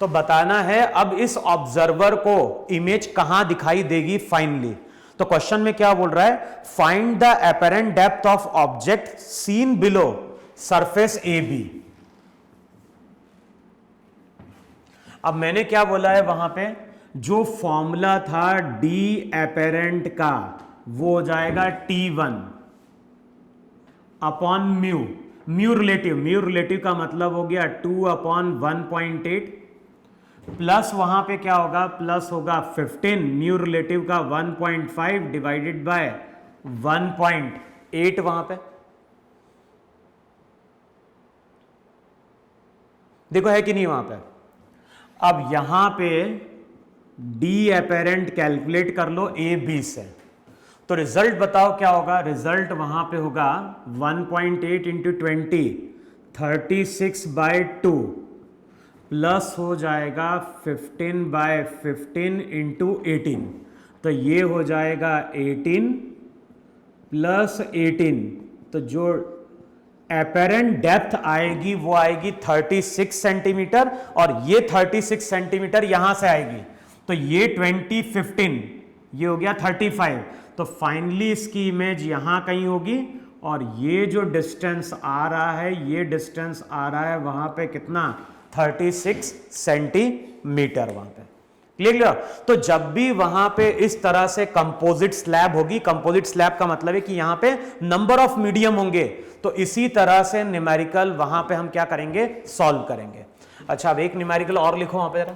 तो बताना है अब इस ऑब्जर्वर को इमेज कहां दिखाई देगी फाइनली। तो क्वेश्चन में क्या बोल रहा है, find the apparent depth of object seen below surface A B. अब मैंने क्या बोला है वहां पे, जो फॉर्मूला था डी एपेरेंट का वो हो जाएगा T1 upon mu, mu relative का मतलब हो गया 2 अपॉन 1.8 प्लस वहां पे क्या होगा, प्लस होगा 15, म्यू रिलेटिव का 1.5 डिवाइडेड बाय 1.8 वहां पे। देखो है कि नहीं वहां पे। अब यहां पे डी एपेरेंट कैलकुलेट कर लो ए बी से, तो रिजल्ट बताओ क्या होगा। रिजल्ट वहां पे होगा 1.8 इंटू 20 36/2 प्लस हो जाएगा 15/15 इंटू 18, तो ये हो जाएगा 18 प्लस 18, तो जो एपेरेंट डेप्थ आएगी वो आएगी 36 सेंटीमीटर और ये 36 सेंटीमीटर यहां से आएगी, तो ये 20 15 ये हो गया 35, तो फाइनली इसकी इमेज यहां कहीं होगी और ये जो डिस्टेंस आ रहा है, ये डिस्टेंस आ रहा है वहां पे कितना, 36 सेंटीमीटर वहां पे। क्लियर। तो जब भी वहां पे इस तरह से कंपोजिट स्लैब होगी, कंपोजिट स्लैब का मतलब है कि यहां पे नंबर ऑफ मीडियम होंगे, तो इसी तरह से न्यूमेरिकल वहां पे हम क्या करेंगे, सॉल्व करेंगे। अच्छा अब एक न्यूमेरिकल और लिखो वहां पे जरा,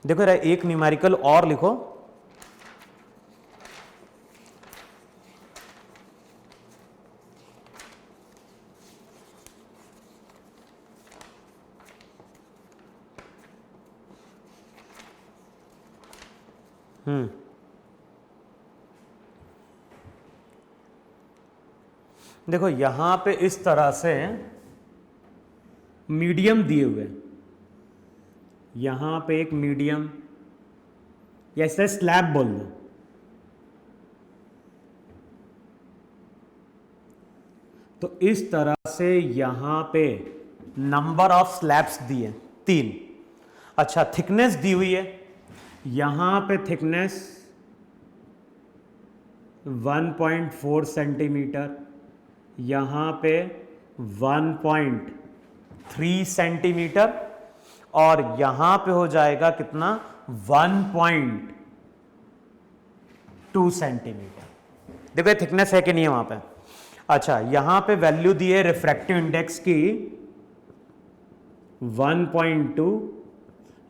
देखो जरा एक न्यूमेरिकल और लिखो। देखो यहां पे इस तरह से मीडियम दिए हुए, यहां पे एक मीडियम, या इसे स्लैब बोल दो, तो इस तरह से यहां पे नंबर ऑफ स्लैब्स दिए 3। अच्छा थिकनेस दी हुई है, यहां पे थिकनेस 1.4 सेंटीमीटर, यहां पे 1.3 सेंटीमीटर और यहां पे हो जाएगा कितना, 1.2 सेंटीमीटर। देखो थिकनेस है कि नहीं है वहां पे। अच्छा यहां पे वैल्यू दी है रिफ्रैक्टिव इंडेक्स की 1.2,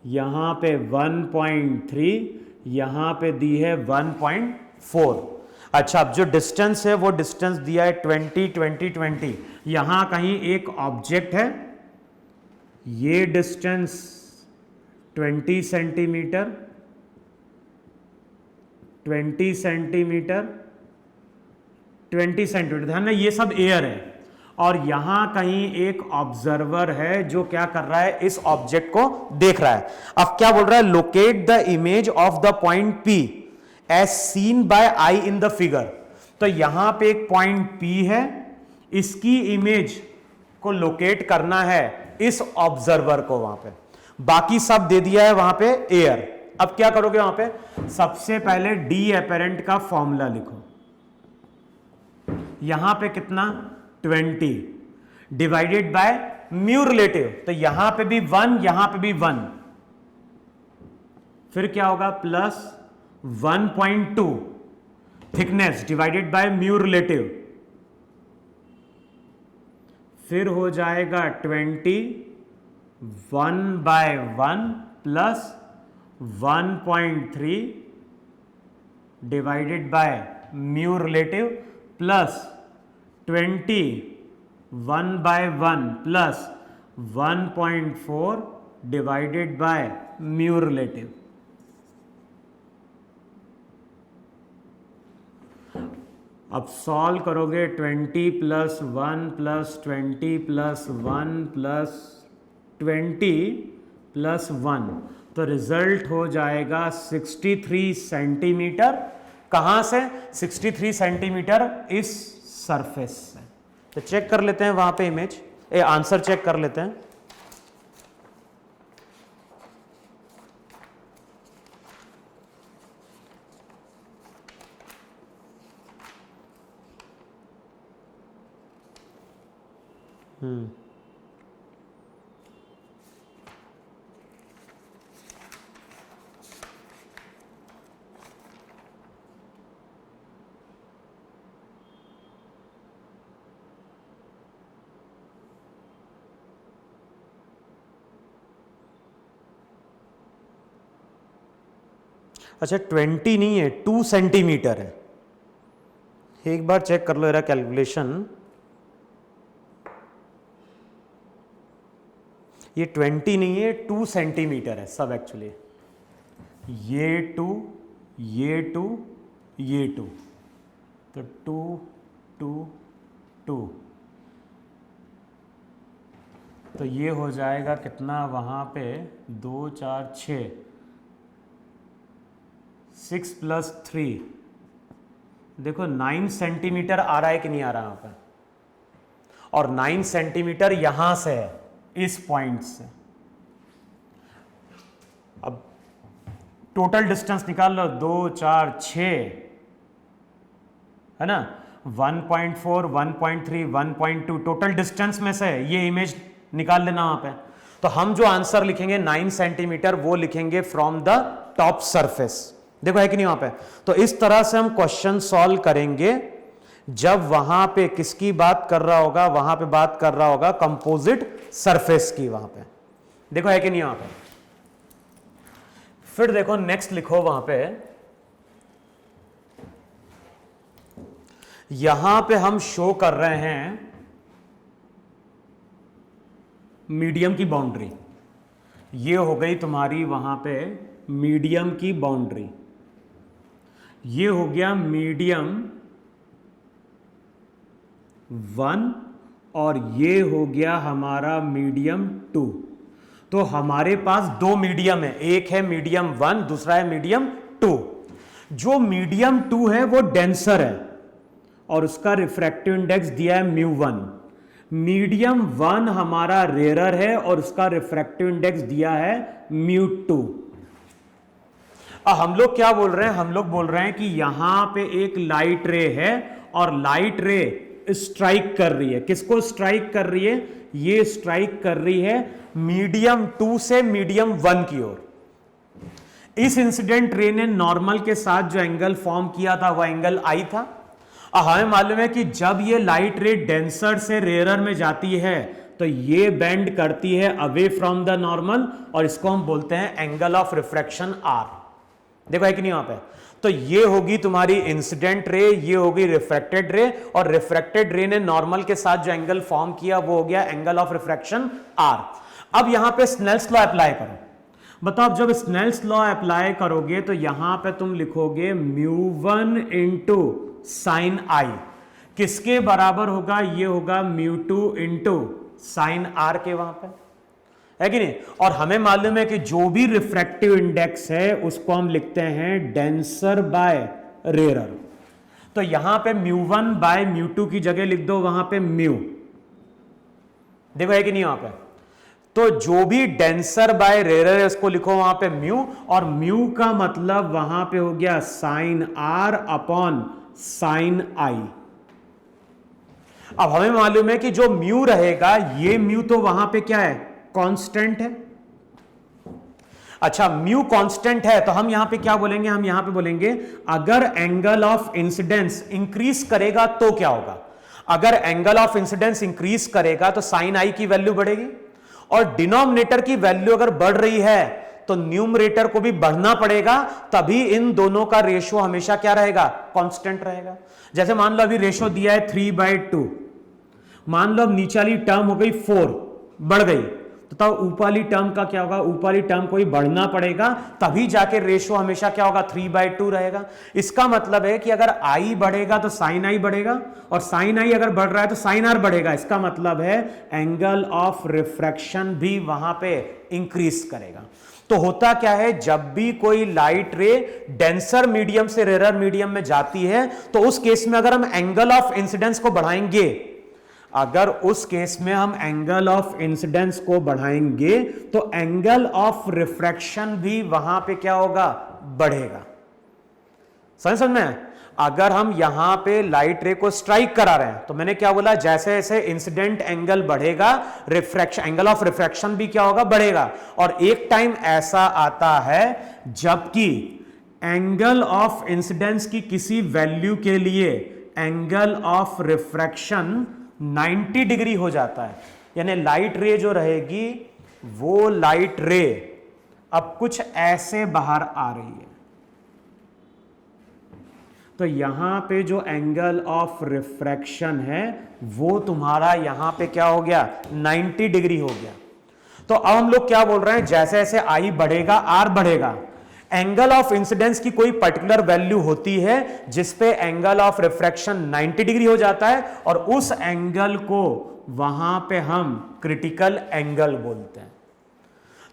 यहां पे 1.3, यहां पे दी है 1.4। अच्छा अब जो डिस्टेंस है वो डिस्टेंस दिया है 20 20 20, यहां कहीं एक ऑब्जेक्ट है, ये डिस्टेंस 20 सेंटीमीटर 20 सेंटीमीटर 20 सेंटीमीटर, ध्यान ना ये सब एयर है, और यहां कहीं एक ऑब्जर्वर है जो क्या कर रहा है, इस ऑब्जेक्ट को देख रहा है। अब क्या बोल रहा है, locate the image of the point P as seen by eye in the figure. तो यहां पे एक पॉइंट P है, इसकी इमेज को लोकेट करना है इस ऑब्जर्वर को वहां पे, बाकी सब दे दिया है वहां पे एयर। अब क्या करोगे वहां पे, सबसे पहले डी एपेरेंट का फॉर्मूला लिखो, यहां पे कितना 20 डिवाइडेड बाय म्यू रिलेटिव, तो यहां पे भी 1 यहां पे भी 1, फिर क्या होगा plus 1.2 thickness divided by mu relative, फिर हो जाएगा 20 1/1 plus 1.3 divided by mu relative plus 20 1/1 plus 1.4 divided by mu relative. अब सॉल्व करोगे 20 plus 1 plus 20 plus 1 plus 20 plus 1, तो रिजल्ट हो जाएगा 63 सेंटीमीटर। कहां से? 63 सेंटीमीटर इस सरफेस से। तो चेक कर लेते हैं वहां पे इमेज, आंसर चेक कर लेते हैं। अच्छा 20 नहीं है, 2 सेंटीमीटर है। एक बार चेक कर लो मेरा कैलकुलेशन। ये 20 नहीं है, 2 सेंटीमीटर है सब एक्चुअली। ये 2, ये 2, ये 2, तो 2 2 2, तो ये हो जाएगा कितना वहां पे 2 4 6, 6 प्लस 3, देखो 9 सेंटीमीटर आ रहा है कि नहीं आ रहा यहां पर, और 9 सेंटीमीटर यहां से है, इस पॉइंट से। अब टोटल डिस्टेंस निकाल लो, 2 4 6 है ना, 1.4 1.3 1.2 टोटल डिस्टेंस में से ये इमेज निकाल लेना वहां पे। तो हम जो आंसर लिखेंगे 9 सेंटीमीटर वो लिखेंगे फ्रॉम द टॉप सरफेस। देखो है कि नहीं वहां पे। तो इस तरह से हम क्वेश्चन सॉल्व करेंगे जब वहां पे किसकी बात कर रहा होगा, वहां पे बात कर रहा होगा कंपोजिट सरफेस की वहां पे। देखो है कि नहीं वहां पे। फिर देखो नेक्स्ट लिखो वहां पे, यहां पे हम शो कर रहे हैं मीडियम की बाउंड्री। ये हो गई तुम्हारी वहां पे मीडियम की बाउंड्री। ये हो गया मीडियम 1 और ये हो गया हमारा मीडियम 2। तो हमारे पास 2 मीडियम है, एक है मीडियम 1, दूसरा है मीडियम 2। जो मीडियम 2 है वो डेंसर है और उसका रिफ्रैक्टिव इंडेक्स दिया है μ1। मीडियम 1 हमारा रेयरर है और उसका रिफ्रैक्टिव इंडेक्स दिया है μ2। हम लोग क्या बोल रहे हैं, हम लोग बोल रहे हैं कि यहां पे एक लाइट रे है और लाइट रे स्ट्राइक कर रही है। किसको स्ट्राइक कर रही है? ये स्ट्राइक कर रही है मीडियम 2 से मीडियम 1 की ओर। इस इंसिडेंट रे ने नॉर्मल के साथ जो एंगल फॉर्म किया था वह एंगल आई था। हमें मालूम है कि जब ये लाइट रे डेंसर से रेयरर में जाती है तो ये बेंड करती है अवे फ्रॉम द नॉर्मल और इसको हम बोलते हैं एंगल ऑफ रिफ्रैक्शन आर। देखो है कि नहीं वहां पे। तो ये होगी तुम्हारी इंसिडेंट रे, ये होगी रिफ्रैक्टेड रे, और रिफ्रैक्टेड रे ने नॉर्मल के साथ जो एंगल फॉर्म किया वो हो गया एंगल ऑफ रिफ्रैक्शन आर। अब यहां पे स्नेल्स लॉ अप्लाई करो। बताओ जब स्नेल्स लॉ अप्लाई करोगे तो यहां पे तुम लिखोगे μ1 इंटू साइन आई। किसके बराबर होगा? ये होगा μ2 इंटू साइन आर के, वहां पे है कि नहीं। और हमें मालूम है कि जो भी रिफ्रैक्टिव इंडेक्स है उसको हम लिखते हैं डेंसर बाय रेयरर। तो यहां पे μ1 बाय μ2 की जगह लिख दो वहां पे म्यू। देखो है कि नहीं वहां पे। तो जो भी डेंसर बाय रेयरर है उसको लिखो वहां पे म्यू, और म्यू का मतलब वहां पे हो गया साइन आर अपॉन साइन आई। अब हमें मालूम है कि जो म्यू रहेगा, ये म्यू तो वहां पे क्या है? कांस्टेंट है। अच्छा म्यू कांस्टेंट है तो हम यहां पे क्या बोलेंगे? हम यहां पे बोलेंगे अगर एंगल ऑफ इंसिडेंस इंक्रीज करेगा तो क्या होगा? अगर एंगल ऑफ इंसिडेंस इंक्रीज करेगा तो साइन आई की वैल्यू बढ़ेगी, और डिनोमिनेटर की वैल्यू अगर बढ़ रही है तो न्यूमरेटर को भी बढ़ना पड़ेगा, तभी इन दोनों का रेशियो हमेशा क्या रहेगा, कांस्टेंट रहेगा। जैसे मान लो अभी रेशियो दिया है 3/2, मान लो अब नीचे वाली टर्म हो गई 4, बढ़ गई, तो तब ऊपर वाली टर्म का क्या होगा, ऊपर वाली टर्म को ही बढ़ना पड़ेगा, तभी जाके रेशियो हमेशा क्या होगा, 3/2 रहेगा। इसका मतलब है कि अगर आई बढ़ेगा तो साइन आई बढ़ेगा, और साइन आई अगर बढ़ रहा है तो साइन आर बढ़ेगा। इसका मतलब है एंगल ऑफ रिफ्रैक्शन भी वहां पे इंक्रीज करेगा। तो होता क्या है, जब भी कोई लाइट रे डेंसर मीडियम से रेरर मीडियम में जाती है, तो उस केस में अगर हम एंगल ऑफ इंसिडेंस को बढ़ाएंगे, अगर उस केस में हम एंगल ऑफ इंसिडेंस को बढ़ाएंगे, तो एंगल ऑफ रिफ्रैक्शन भी वहां पे क्या होगा, बढ़ेगा। समझ में? अगर हम यहां पे लाइट रे को स्ट्राइक करा रहे हैं, तो मैंने क्या बोला, जैसे जैसे इंसिडेंट एंगल बढ़ेगा, रिफ्रैक्शन, एंगल ऑफ रिफ्रैक्शन भी क्या होगा, बढ़ेगा। और एक टाइम ऐसा आता है जबकि एंगल ऑफ इंसिडेंस की किसी वैल्यू के लिए एंगल ऑफ रिफ्रैक्शन 90 डिग्री हो जाता है। यानी लाइट रे जो रहेगी, वो लाइट रे अब कुछ ऐसे बाहर आ रही है, तो यहां पे जो एंगल ऑफ रिफ्रैक्शन है वो तुम्हारा यहां पे क्या हो गया, 90 डिग्री हो गया। तो अब हम लोग क्या बोल रहे हैं, जैसे जैसे आई बढ़ेगा, आर बढ़ेगा, एंगल ऑफ इंसिडेंस की कोई पर्टिकुलर वैल्यू होती है जिसपे एंगल ऑफ रिफ्रैक्शन 90 डिग्री हो जाता है, और उस एंगल को वहां पे हम क्रिटिकल एंगल बोलते हैं।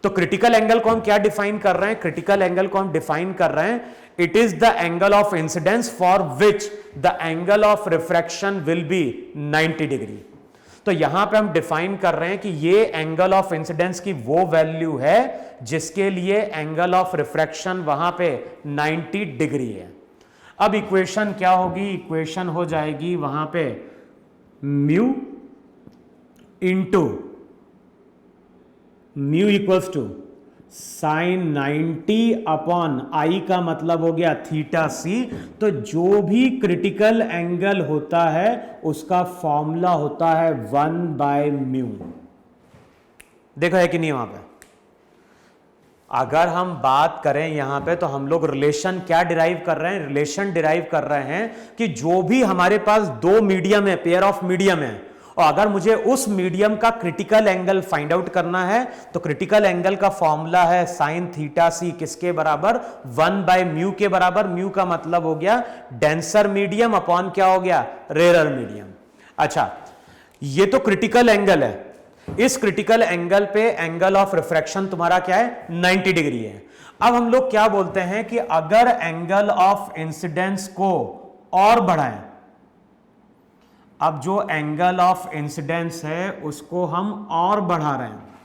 तो क्रिटिकल एंगल को हम क्या डिफाइन कर रहे हैं, क्रिटिकल एंगल को हम डिफाइन कर रहे हैं, it is the angle of incidence for which the angle of refraction will be 90 degree. तो यहां पे हम डिफाइन कर रहे हैं कि ये एंगल ऑफ इंसिडेंस की वो वैल्यू है जिसके लिए एंगल ऑफ रिफ्रैक्शन वहां पे 90 डिग्री है। अब इक्वेशन क्या होगी, इक्वेशन हो जाएगी वहां पे mu into mu equals to sine 90 upon i का मतलब हो गया थीटा सी। तो जो भी क्रिटिकल एंगल होता है उसका फॉर्मूला होता है 1/μ। देखो है कि नहीं वहां पे? अगर हम बात करें यहां पे, तो हम लोग रिलेशन क्या डिराइव कर रहे हैं, रिलेशन डिराइव कर रहे हैं कि जो भी हमारे पास दो मीडियम है, पेयर ऑफ मीडियम है, और अगर मुझे उस मीडियम का क्रिटिकल एंगल फाइंड आउट करना है, तो क्रिटिकल एंगल का फॉर्मूला है साइन थीटा सी, किसके बराबर, 1/μ के बराबर। म्यू का मतलब हो गया डेंसर मीडियम अपॉन क्या हो गया, रेरर मीडियम। अच्छा, ये तो क्रिटिकल एंगल है, इस क्रिटिकल एंगल पे एंगल ऑफ रिफ्रैक्शन तुम्हारा क्या है, 90 डिग्री है। अब हम लोग क्या बोलते हैं कि अगर एंगल ऑफ इंसिडेंस को और बढ़ाएं, अब जो एंगल ऑफ इंसिडेंस है उसको हम और बढ़ा रहे हैं।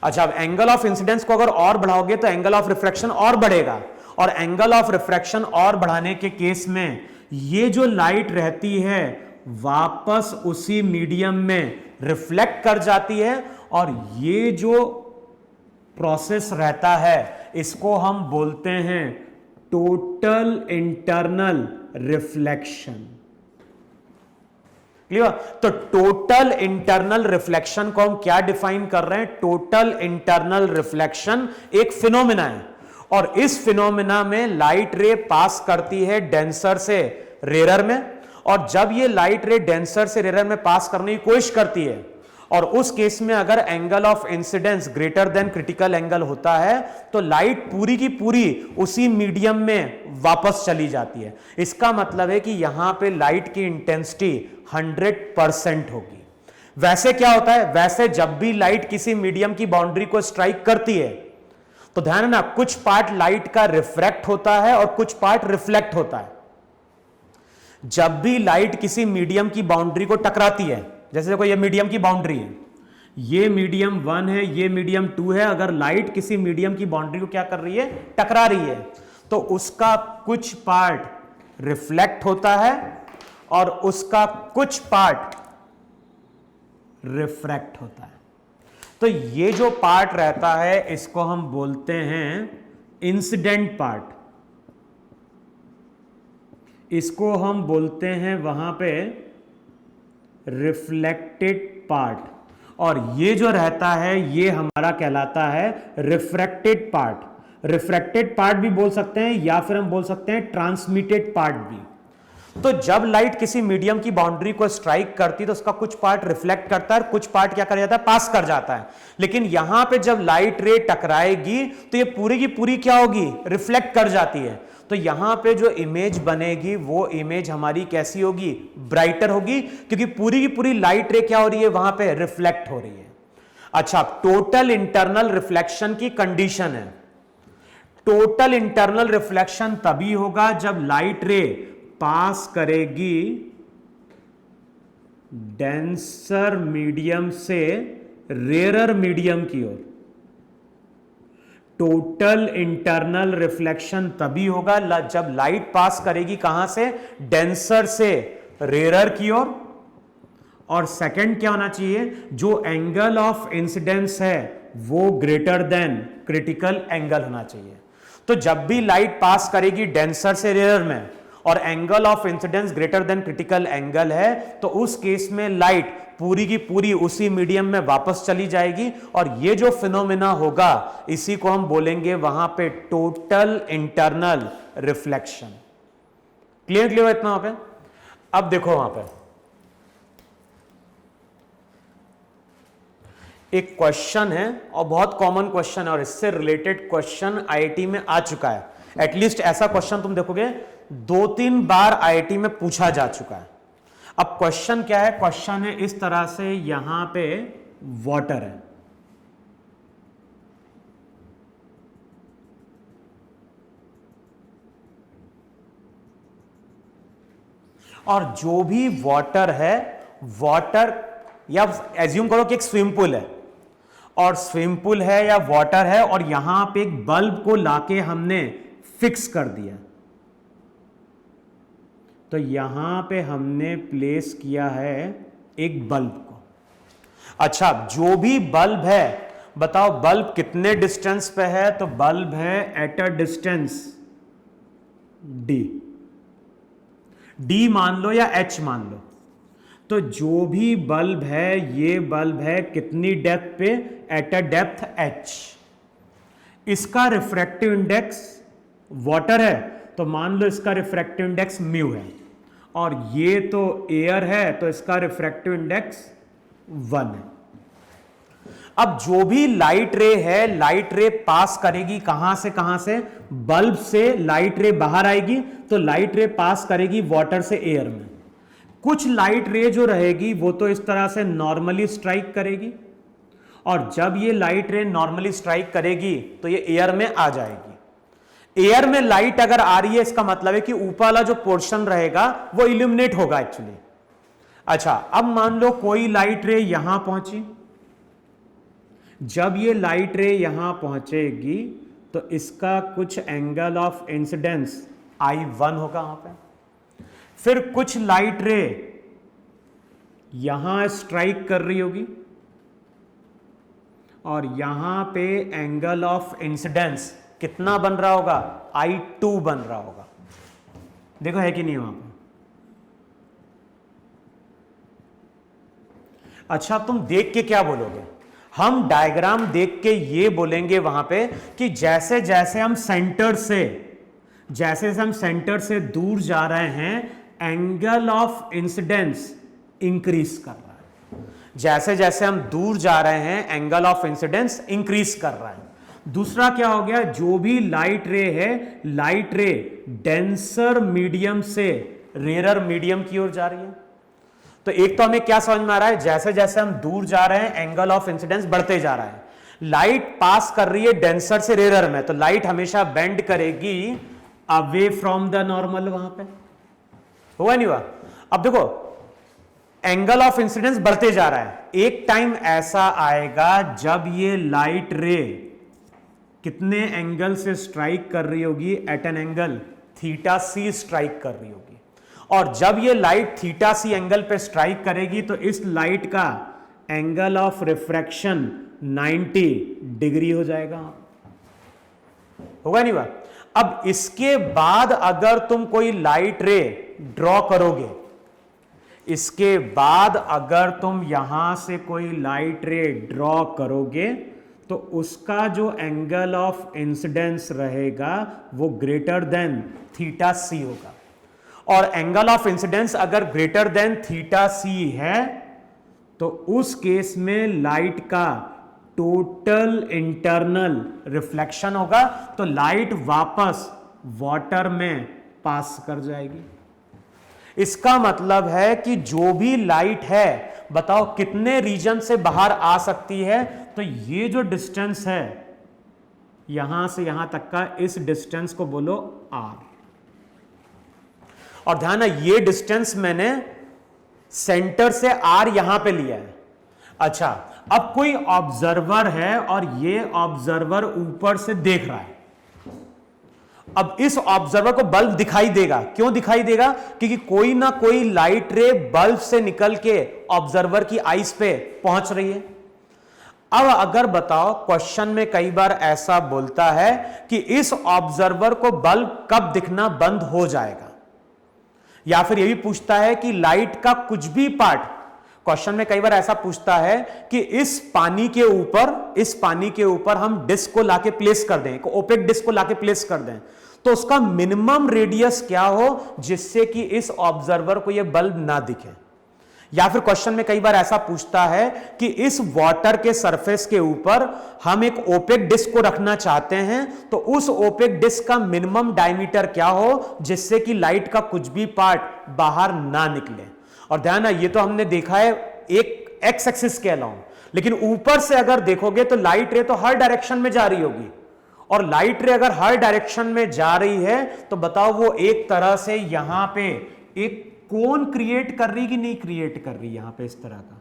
अच्छा, अब एंगल ऑफ इंसिडेंस को अगर और बढ़ाओगे तो एंगल ऑफ रिफ्रैक्शन और बढ़ेगा, और एंगल ऑफ रिफ्रैक्शन और बढ़ाने के केस में ये जो लाइट रहती है वापस उसी मीडियम में रिफ्लेक्ट कर जाती है, और ये जो प्रोसेस रहता है इसको हम बोलते हैं टोटल इंटरनल रिफ्लेक्शन। क्लियर? तो टोटल इंटरनल रिफ्लेक्शन को हम क्या डिफाइन कर रहे हैं, टोटल इंटरनल रिफ्लेक्शन एक फिनोमिना है, और इस फिनोमिना में लाइट रे पास करती है डेंसर से रेरर में, और जब ये लाइट रे डेंसर से रेरर में पास करने की कोशिश करती है, और उस केस में अगर angle of incidence greater than critical angle होता है, तो लाइट पूरी की पूरी उसी मीडियम में वापस चली जाती है। इसका मतलब है कि यहां पे लाइट की इंटेंसिटी 100% होगी। वैसे क्या होता है, वैसे जब भी लाइट किसी मीडियम की बाउंड्री को स्ट्राइक करती है, तो ध्यान है ना, कुछ पार्ट लाइट का रिफ्रैक्ट होता है और कुछ पार्ट रिफ्लेक्ट होता है। जब भी लाइट किसी मीडियम की बाउंड्री को टकराती है, जैसे देखो ये मीडियम की बाउंड्री है, ये मीडियम 1 है, ये मीडियम 2 है, अगर लाइट किसी मीडियम की बाउंड्री को क्या कर रही है, टकरा रही है, तो उसका कुछ पार्ट रिफ्लेक्ट होता है और उसका कुछ पार्ट रिफ्रैक्ट होता है। तो ये जो पार्ट रहता है इसको हम बोलते हैं इंसिडेंट पार्ट, इसको हम बोलते हैं वहां पे रिफ्लेक्टेड पार्ट, और ये जो रहता है ये हमारा कहलाता है रिफ्रैक्टेड पार्ट। रिफ्रैक्टेड पार्ट भी बोल सकते हैं या फिर हम बोल सकते हैं ट्रांसमिटेड पार्ट भी। तो जब लाइट किसी मीडियम की बाउंड्री को स्ट्राइक करती है तो उसका कुछ पार्ट रिफ्लेक्ट करता है और कुछ पार्ट क्या कर जाता है, पास कर जाता है। लेकिन यहां पे जब लाइट रे टकराएगी तो ये पूरी की पूरी क्या होगी, रिफ्लेक्ट कर जाती है। तो यहां पे जो इमेज बनेगी वो इमेज हमारी कैसी होगी, ब्राइटर होगी, क्योंकि पूरी की पूरी लाइट रे क्या हो रही है, वहां पे रिफ्लेक्ट हो रही है। अच्छा, टोटल इंटरनल रिफ्लेक्शन की कंडीशन है। टोटल इंटरनल रिफ्लेक्शन तभी होगा जब लाइट रे पास करेगी डेंसर मीडियम से रेयर मीडियम की ओर। टोटल इंटरनल रिफ्लेक्शन तभी होगा जब लाइट पास करेगी कहां से, डेंसर से रेयर की ओर। और सेकंड क्या होना चाहिए, जो एंगल ऑफ इंसिडेंस है वो ग्रेटर देन क्रिटिकल एंगल होना चाहिए। तो जब भी लाइट पास करेगी डेंसर से रेयर में और angle of incidence greater than critical angle है, तो उस केस में लाइट पूरी की पूरी उसी मीडियम में वापस चली जाएगी और ये जो फिनोमेना होगा इसी को हम बोलेंगे वहां पे टोटल इंटरनल रिफ्लेक्शन। क्लियर है इतना वहां पे? अब देखो वहां पे एक क्वेश्चन है और बहुत कॉमन क्वेश्चन है और इससे रिलेटेड क्वेश्चन आईआईटी में आ चुका है। एटलीस्ट ऐसा क्वेश्चन तुम देखोगे 2-3 बार आईआईटी में पूछा जा चुका है। अब क्वेश्चन क्या है, क्वेश्चन है इस तरह से, यहां पे वाटर है और जो भी वाटर है, वाटर या एज्यूम करो कि एक स्विमिंग पूल है और स्विमिंग पूल है या वाटर है और यहां पे एक बल्ब को लाके हमने फिक्स कर दिया। तो यहां पे हमने प्लेस किया है एक बल्ब को। अच्छा, जो भी बल्ब है, बताओ बल्ब कितने डिस्टेंस पे है, तो बल्ब है at a distance D. D मान लो या एच मान लो। तो जो भी बल्ब है, ये बल्ब है कितनी डेप्थ पे, एट अ डेप्थ एच। इसका रिफ्रैक्टिव इंडेक्स वाटर है तो मान लो इसका रिफ्रैक्टिव इंडेक्स म्यू है और ये तो एयर है तो इसका रिफ्रैक्टिव इंडेक्स 1 है। अब जो भी लाइट रे है, लाइट रे पास करेगी कहां से, बल्ब से लाइट रे बाहर आएगी तो लाइट रे पास करेगी वाटर से एयर में। कुछ लाइट रे जो रहेगी वो तो इस तरह से नॉर्मली स्ट्राइक करेगी और जब ये लाइट रे नॉर्मली स्ट्राइक करेगी तो ये एयर में आ जाएगी। एयर में लाइट अगर आ रही है इसका मतलब है कि ऊपर वाला जो पोर्शन रहेगा वो इल्यूमिनेट होगा एक्चुअली। अच्छा, अब मान लो कोई लाइट रे यहां पहुंची। जब ये लाइट रे यहां पहुंचेगी तो इसका कुछ एंगल ऑफ इंसिडेंस I1 होगा वहां पे। फिर कुछ लाइट रे यहां स्ट्राइक कर रही होगी और यहां पे एंगल ऑफ इंसिडेंस कितना बन रहा होगा, I2 बन रहा होगा। देखो है कि नहीं वहां पे? अच्छा, तुम देख के क्या बोलोगे? हम डायग्राम देख के ये बोलेंगे वहां पे कि जैसे जैसे हम सेंटर से दूर जा रहे हैं एंगल ऑफ इंसिडेंस इंक्रीज कर रहा है। जैसे जैसे हम दूर जा रहे हैं एंगल ऑफ इंसिडेंस इंक्रीज कर रहा है। दूसरा क्या हो गया, जो भी लाइट रे है, लाइट रे डेंसर मीडियम से रेयर मीडियम की ओर जा रही है। तो एक तो हमें क्या समझ में आ रहा है, जैसे जैसे हम दूर जा रहे हैं एंगल ऑफ इंसिडेंस बढ़ते जा रहा है। लाइट पास कर रही है डेंसर से रेयर में तो लाइट हमेशा बेंड करेगी अवे फ्रॉम द नॉर्मल। वहां पे हुआ नहीं हुआ? अब देखो एंगल ऑफ इंसिडेंस बढ़ते जा रहा है। एक टाइम ऐसा आएगा जब ये लाइट रे कितने एंगल से स्ट्राइक कर रही होगी, eight an angle θc strike कर रही होगी। और जब ये लाइट θc एंगल पे स्ट्राइक करेगी तो इस लाइट का एंगल ऑफ रिफ्रैक्शन 90 डिग्री हो जाएगा। होगा नहीं हुआ? अब इसके बाद अगर तुम कोई लाइट रे ड्रॉ करोगे, इसके बाद अगर तुम यहां से कोई लाइट रे ड्रॉ करोगे तो उसका जो एंगल ऑफ इंसिडेंस रहेगा वो ग्रेटर देन थीटा सी होगा, और एंगल ऑफ इंसिडेंस अगर ग्रेटर देन थीटा सी है तो उस केस में लाइट का टोटल इंटरनल रिफ्लेक्शन होगा, तो लाइट वापस वाटर में पास कर जाएगी। इसका मतलब है कि जो भी लाइट है, बताओ कितने रीजन से बाहर आ सकती है, तो ये जो डिस्टेंस है यहां से यहां तक का, इस डिस्टेंस को बोलो आर। और ध्यान है ये डिस्टेंस मैंने सेंटर से आर यहां पे लिया है। अच्छा, अब कोई ऑब्जर्वर है और ये ऑब्जर्वर ऊपर से देख रहा है। अब इस ऑब्जर्वर को बल्ब दिखाई देगा। क्यों दिखाई देगा? क्योंकि कोई ना कोई लाइट रे बल्ब से निकल के ऑब्जर्वर की आईज पे पहुंच रही है। अब अगर बताओ, क्वेश्चन में कई बार ऐसा बोलता है कि इस ऑब्जर्वर को बल्ब कब दिखना बंद हो जाएगा, या फिर यह भी पूछता है कि लाइट का कुछ भी पार्ट, क्वेश्चन में कई बार ऐसा पूछता है कि इस पानी के ऊपर हम डिस्क को लाके प्लेस कर दें, ओपेक डिस्क को लाके प्लेस कर दें, तो उसका मिनिमम रेडियस क्या हो जिससे कि इस ऑब्जर्वर को यह बल्ब ना दिखे। या फिर क्वेश्चन में कई बार ऐसा पूछता है कि इस वाटर के सरफेस के ऊपर हम एक ओपेक डिस्क को रखना चाहते हैं, तो उस ओपेक डिस्क का मिनिमम डायमीटर क्या हो जिससे कि लाइट का कुछ भी पार्ट बाहर ना निकले। और ध्यान है, ये तो हमने देखा है एक एक्स एक्सिस के अलाउंग, लेकिन ऊपर से अगर देखोगे तो लाइट रे तो हर डायरेक्शन में जा रही होगी, और लाइट रे अगर हर डायरेक्शन में जा रही है तो बताओ वो एक तरह से यहां पे एक कोन क्रिएट कर रही कि नहीं क्रिएट कर रही, यहां पे इस तरह का।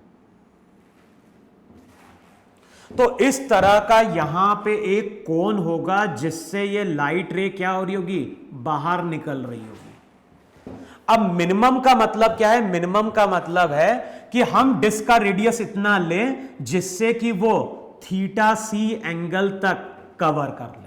तो इस तरह का यहां पे एक कोन होगा जिससे ये लाइट रे क्या हो रही होगी, बाहर निकल रही होगी। अब मिनिमम का मतलब क्या है? मिनिमम का मतलब है कि हम डिस्क का रेडियस इतना लें जिससे कि वो थीटा सी एंगल तक कवर कर ले।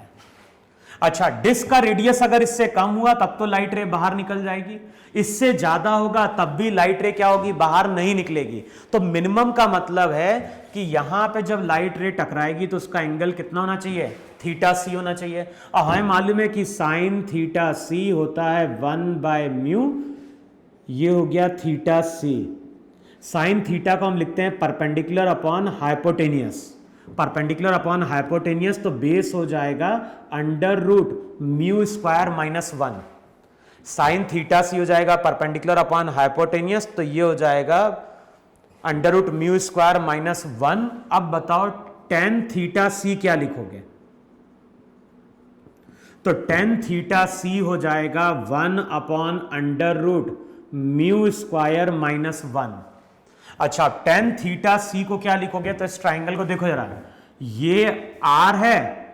अच्छा, डिस्क का रेडियस अगर इससे कम हुआ तब तो लाइट रे बाहर निकल जाएगी, इससे ज्यादा होगा तब भी लाइट रे क्या होगी, बाहर नहीं निकलेगी। तो मिनिमम का मतलब है कि यहां पे जब लाइट रे टकराएगी तो उसका एंगल कितना होना चाहिए, थीटा सी होना चाहिए। और हमें मालूम है कि साइन थीटा सी होता है 1/μ, ये हो गया थीटा सी। साइन थीटा को हम लिखते हैं perpendicular upon hypotenuse, perpendicular upon hypotenuse, तो बेस हो जाएगा √μ² - 1। साइन थीटा सी हो जाएगा परपेंडिकुलर अपॉन हाइपोटेनियस, तो ये हो जाएगा √μ² - 1। अब बताओ tan थीटा सी क्या लिखोगे? तो tan थीटा सी हो जाएगा 1/√μ² - 1। अच्छा, tan थीटा सी को क्या लिखोगे? तो इस ट्राइंगल को देखो जरा, ये आर है,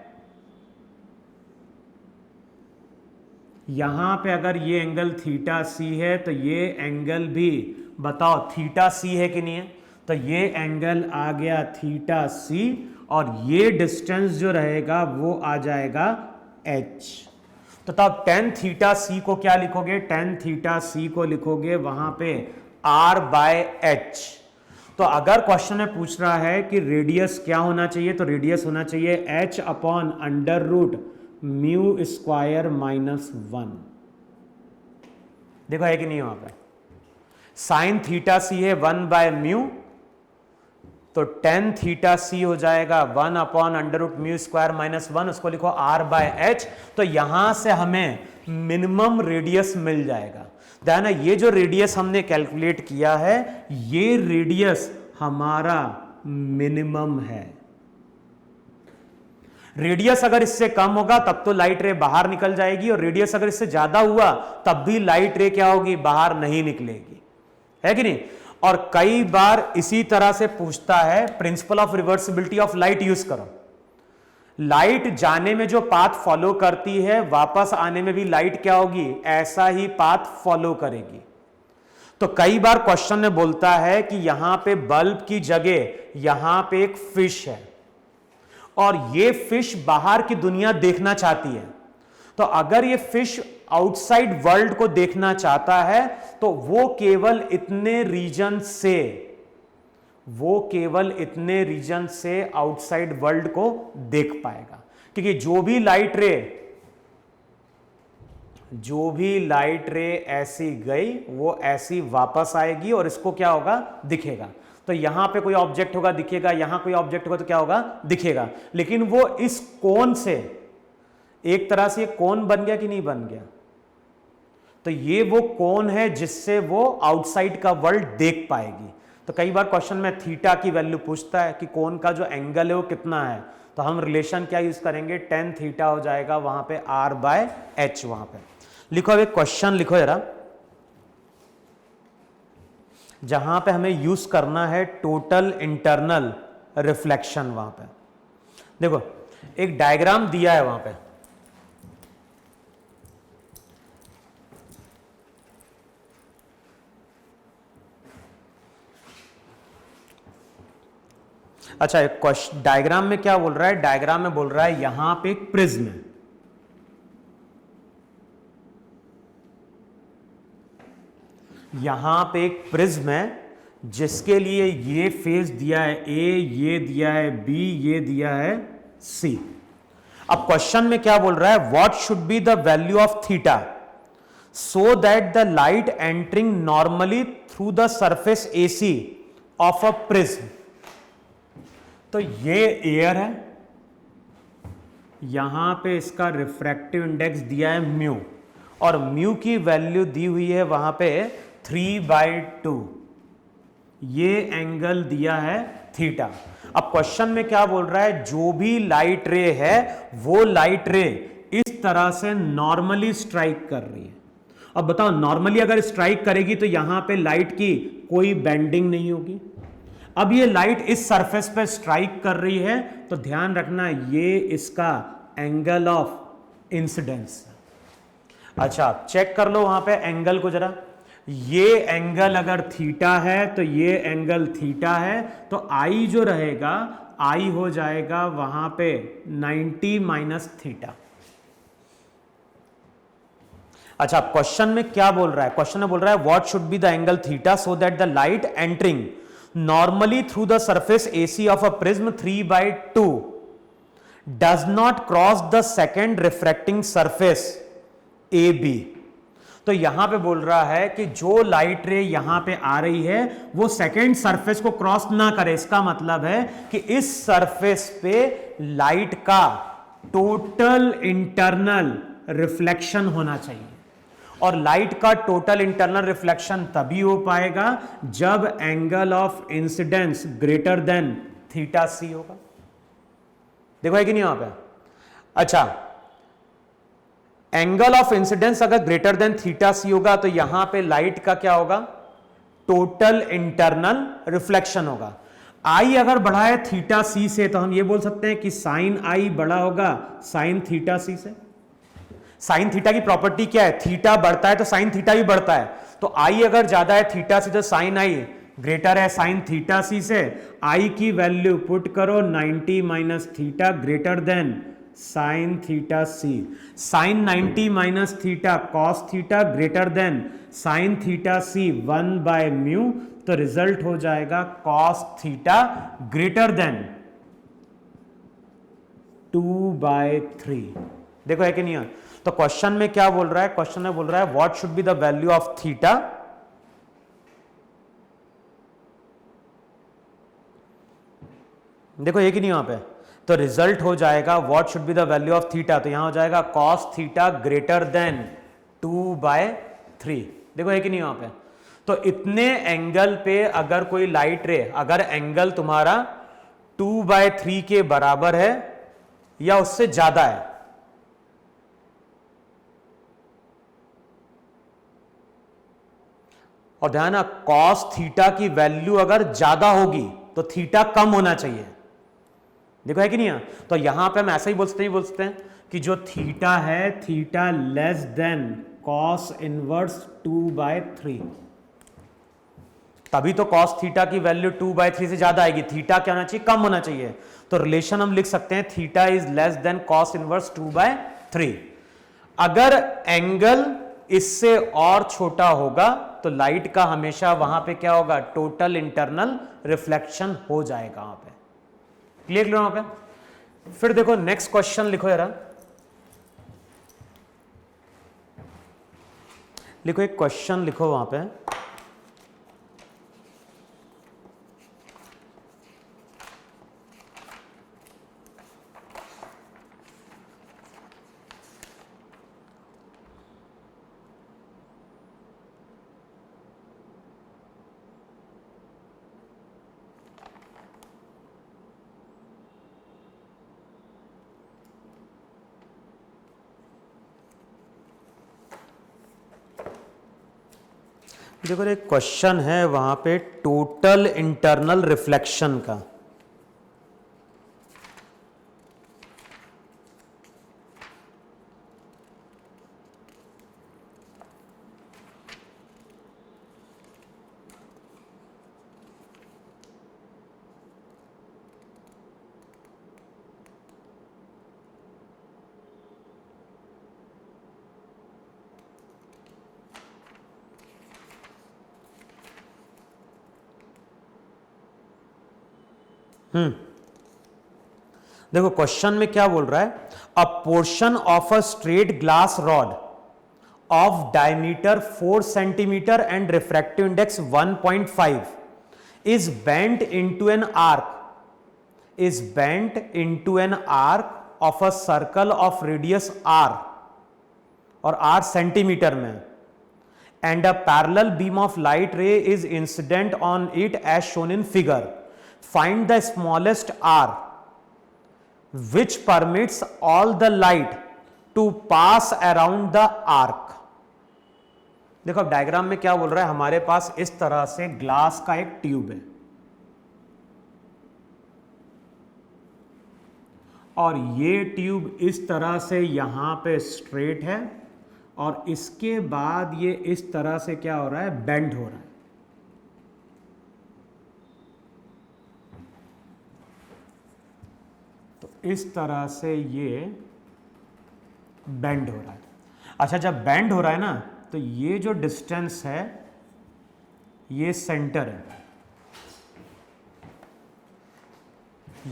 यहां पे अगर ये एंगल थीटा सी है तो ये एंगल भी बताओ थीटा सी है कि नहीं है? तो ये एंगल आ गया थीटा सी, और ये डिस्टेंस जो रहेगा वो आ जाएगा h। तो तब tan थीटा सी को क्या लिखोगे? tan थीटा सी को लिखोगे वहां पे r/h। तो अगर क्वेश्चन में पूछ रहा है कि रेडियस क्या होना चाहिए, तो रेडियस होना चाहिए h/√μ² - 1। देखो है कि नहीं? वहां पे साइन थीटा सी है 1/μ, तो tan थीटा सी हो जाएगा 1/√μ² - 1, उसको लिखो r/h। तो यहां से हमें मिनिमम रेडियस मिल जाएगा। ध्यान है, ये जो रेडियस हमने कैलकुलेट किया है, ये रेडियस हमारा मिनिमम है। रेडियस अगर इससे कम होगा तब तो लाइट रे बाहर निकल जाएगी, और रेडियस अगर इससे ज्यादा हुआ तब भी लाइट रे क्या होगी, बाहर नहीं निकलेगी, है कि नहीं? और कई बार इसी तरह से पूछता है, principle of reversibility of light use करो। लाइट जाने में जो पाथ फॉलो करती है, वापस आने में भी लाइट क्या होगी, ऐसा ही पाथ फॉलो करेगी। तो कई बार क्वेश्चन में बोलता है कि यहां पे बल्ब की जगह यहां पे एक फिश है, और ये फिश बाहर की दुनिया देखना चाहती है। तो अगर ये फिश आउटसाइड वर्ल्ड को देखना चाहता है तो वो केवल इतने रीजन से आउटसाइड वर्ल्ड को देख पाएगा, क्योंकि जो भी लाइट रे ऐसी गई वो ऐसी वापस आएगी और इसको क्या होगा, दिखेगा। तो यहां पे कोई ऑब्जेक्ट होगा दिखेगा, यहां कोई ऑब्जेक्ट होगा तो क्या होगा, दिखेगा। लेकिन वो इस कोन से, एक तरह से ये कोन बन गया कि नहीं बन गया, तो ये वो कोन है जिससे वो आउटसाइड का वर्ल्ड देख पाएगी। तो कई बार क्वेश्चन में थीटा की वैल्यू पूछता है कि कोन का जो एंगल है वो कितना है, तो हम रिलेशन क्या यूज करेंगे, टेन थीटा हो जाएगा वहां पे r/h। वहां पे लिखो, अब एक क्वेश्चन लिखो जरा, जहां पे हमें यूज करना है टोटल इंटरनल रिफ्लेक्शन। वहां पे देखो एक डायग्राम दिया है वहां पे, अच्छा एक क्वेश्चन डायग्राम में क्या बोल रहा है, डायग्राम में बोल रहा है यहां पे एक प्रिज्म है, यहां पे एक प्रिज्म है जिसके लिए ये फेस दिया है ए, ये दिया है बी, ये दिया है सी। अब क्वेश्चन में क्या बोल रहा है, what should be the value of theta so that the light entering normally through the surface AC of a prism. तो ये एयर है, यहां पे इसका रिफ्रैक्टिव इंडेक्स दिया है म्यू, और म्यू की वैल्यू दी हुई है वहां पे 3/2, ये एंगल दिया है थीटा। अब क्वेश्चन में क्या बोल रहा है, जो भी लाइट रे है वो लाइट रे इस तरह से नॉर्मली स्ट्राइक कर रही है। अब बताओ नॉर्मली अगर स्ट्राइक करेगी तो यहां पे लाइट की कोई बेंडिंग नहीं होगी। अब ये लाइट इस सरफेस पे स्ट्राइक कर रही है तो ध्यान रखना ये इसका एंगल ऑफ इंसिडेंस। अच्छा चेक कर लो वहां पे एंगल को जरा, ये एंगल अगर थीटा है तो ये एंगल थीटा है, तो आई जो रहेगा आई हो जाएगा वहां पे 90 माइनस थीटा। अच्छा क्वेश्चन में क्या बोल रहा है, क्वेश्चन में बोल रहा है what should be the angle theta so that the light entering normally through the surface AC of a prism 3/2 does not cross the second refracting surface AB। तो यहां पे बोल रहा है कि जो लाइट रे यहां पे आ रही है वो सेकेंड सरफेस को क्रॉस ना करे। इसका मतलब है कि इस सरफेस पे लाइट का टोटल इंटरनल रिफ्लेक्शन होना चाहिए, और लाइट का टोटल इंटरनल रिफ्लेक्शन तभी हो पाएगा जब angle of incidence greater than theta c होगा। देखो है कि नहीं वहां पे। अच्छा एंगल ऑफ इंसिडेंस अगर ग्रेटर देन थीटा सी होगा तो यहां पे लाइट का क्या होगा, टोटल इंटरनल रिफ्लेक्शन होगा। आई अगर बढ़ा है थीटा सी से तो हम ये बोल सकते हैं कि साइन आई बड़ा होगा साइन थीटा सी से। साइन थीटा की प्रॉपर्टी क्या है, थीटा बढ़ता है तो साइन थीटा भी बढ़ता है, तो आई अगर ज्यादा है थीटा से तो साइन आई ग्रेटर है साइन थीटा सी से। आई की वैल्यू पुट करो 90 minus theta greater than sine theta c. Sine 90 minus theta cos theta greater than sine theta c 1/μ, तो रिजल्ट हो जाएगा कॉस थीटा ग्रेटर देन 2/3। देखो है कि नहीं है। तो क्वेश्चन में क्या बोल रहा है, क्वेश्चन में बोल रहा है what should be the value of theta देखो ये कि नहीं वहां पे, तो रिजल्ट हो जाएगा what should be the value of theta, तो यहां हो जाएगा कॉस थीटा ग्रेटर देन 2/3। देखो है कि नहीं वहां पे। तो इतने एंगल पे अगर कोई लाइट रे, अगर एंगल तुम्हारा 2/3 के बराबर है या उससे ज्यादा है, और ध्यान है कॉस थीटा की वैल्यू अगर ज्यादा होगी तो थीटा कम होना चाहिए। देखो है कि नहीं है। तो यहां पे हम ऐसा ही बोल सकते हैं कि जो थीटा है theta less than cos inverse 2/3, तभी तो कॉस थीटा की वैल्यू 2/3 से ज्यादा आएगी, थीटा क्या होना चाहिए, कम होना चाहिए। तो रिलेशन हम लिख सकते हैं theta is less than cos inverse 2/3। अगर एंगल इससे और छोटा होगा तो लाइट का हमेशा वहां पे क्या होगा, टोटल इंटरनल रिफ्लेक्शन हो जाएगा वहां पे। क्लियर वहां पे। फिर देखो नेक्स्ट क्वेश्चन लिखो जरा, लिखो एक क्वेश्चन लिखो वहां पे। देखो एक क्वेश्चन है वहां पे टोटल इंटरनल रिफ्लेक्शन का। देखो क्वेश्चन में क्या बोल रहा है, अ portion of a straight glass rod of diameter 4 centimetre and refractive index 1.5 is bent into an arc of a circle of radius r और r सेंटीमीटर में, and a parallel beam of light ray is incident on it as shown in figure. Find the smallest r which permits all the light to pass around the arc. देखो अब diagram में क्या बोल रहा है, हमारे पास इस तरह से ग्लास का एक ट्यूब है और ये ट्यूब इस तरह से यहां पे स्ट्रेट है और इसके बाद ये इस तरह से क्या हो रहा है, बेंड हो रहा है। तो इस तरह से ये बेंड हो रहा है। अच्छा जब बेंड हो रहा है ना, तो ये जो डिस्टेंस है ये सेंटर है,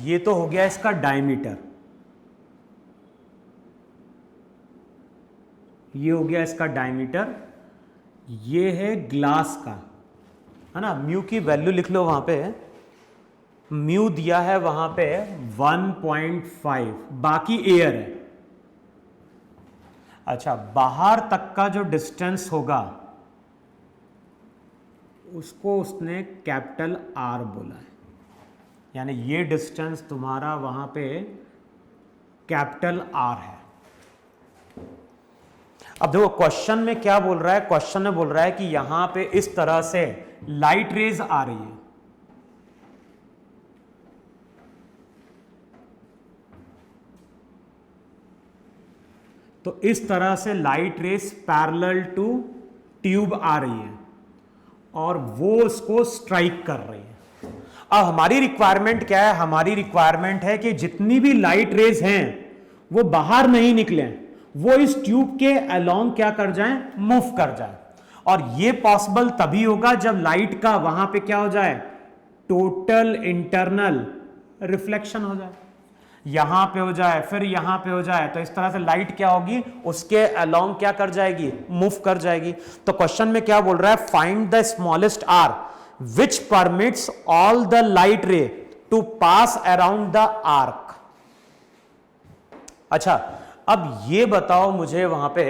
ये तो हो गया इसका डायमीटर, ये हो गया इसका डायमीटर, ये है ग्लास का, है ना। म्यू की वैल्यू लिख लो वहां पे, म्यू दिया है वहां पे 1.5, बाकी एयर है। अच्छा बाहर तक का जो डिस्टेंस होगा उसको उसने कैपिटल आर बोला है, यानी ये डिस्टेंस तुम्हारा वहां पे कैपिटल आर है। अब देखो क्वेश्चन में क्या बोल रहा है, क्वेश्चन में बोल रहा है कि यहां पे इस तरह से लाइट रेज आ रही है, तो इस तरह से light rays parallel to tube आ रही है और वो उसको स्ट्राइक कर रही है। अब हमारी रिक्वायरमेंट क्या है, हमारी रिक्वायरमेंट है कि जितनी भी लाइट रेज हैं वो बाहर नहीं निकले, वो इस ट्यूब के अलोंग क्या कर जाएं, मूव कर जाएं। और ये पॉसिबल तभी होगा जब लाइट का वहां पे क्या हो जाए, टोटल इंटरनल रिफ्लेक्शन हो जाए, यहां पे हो जाए फिर यहां पे हो जाए, तो इस तरह से लाइट क्या होगी, उसके अलोंग क्या कर जाएगी, मूव कर जाएगी। तो क्वेश्चन में क्या बोल रहा है, find the smallest r which permits all the light ray to pass around the arc. अच्छा अब ये बताओ मुझे, वहां पे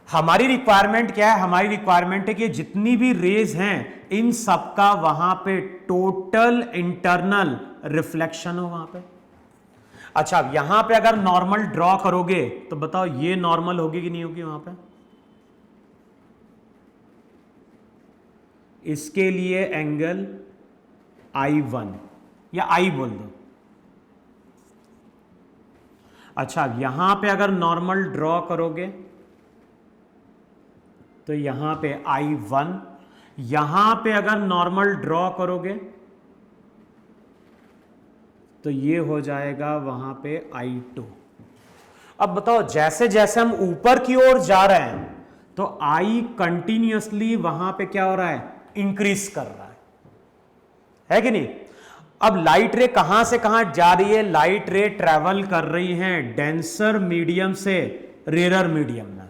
हमारी रिक्वायरमेंट क्या है, हमारी रिक्वायरमेंट है कि जितनी भी रेज हैं इन सबका वहां पे टोटल इंटरनल रिफ्लेक्शन हो वहां पे। अच्छा अब यहां पे अगर नॉर्मल ड्रॉ करोगे तो बताओ ये नॉर्मल होगी कि नहीं होगी वहां पे। इसके लिए एंगल I1 या I बोल दो। अच्छा अब यहां पे अगर नॉर्मल ड्रॉ करोगे तो यहां पे I1, यहां पे अगर नॉर्मल ड्रॉ करोगे तो ये हो जाएगा वहां पे I2। अब बताओ जैसे जैसे हम ऊपर की ओर जा रहे हैं तो आई कंटिन्यूअसली वहां पे क्या हो रहा है, इंक्रीज कर रहा है कि नहीं। अब लाइट रे कहां से कहां जा रही है, लाइट रे ट्रेवल कर रही है डेंसर मीडियम से रेयर मीडियम में,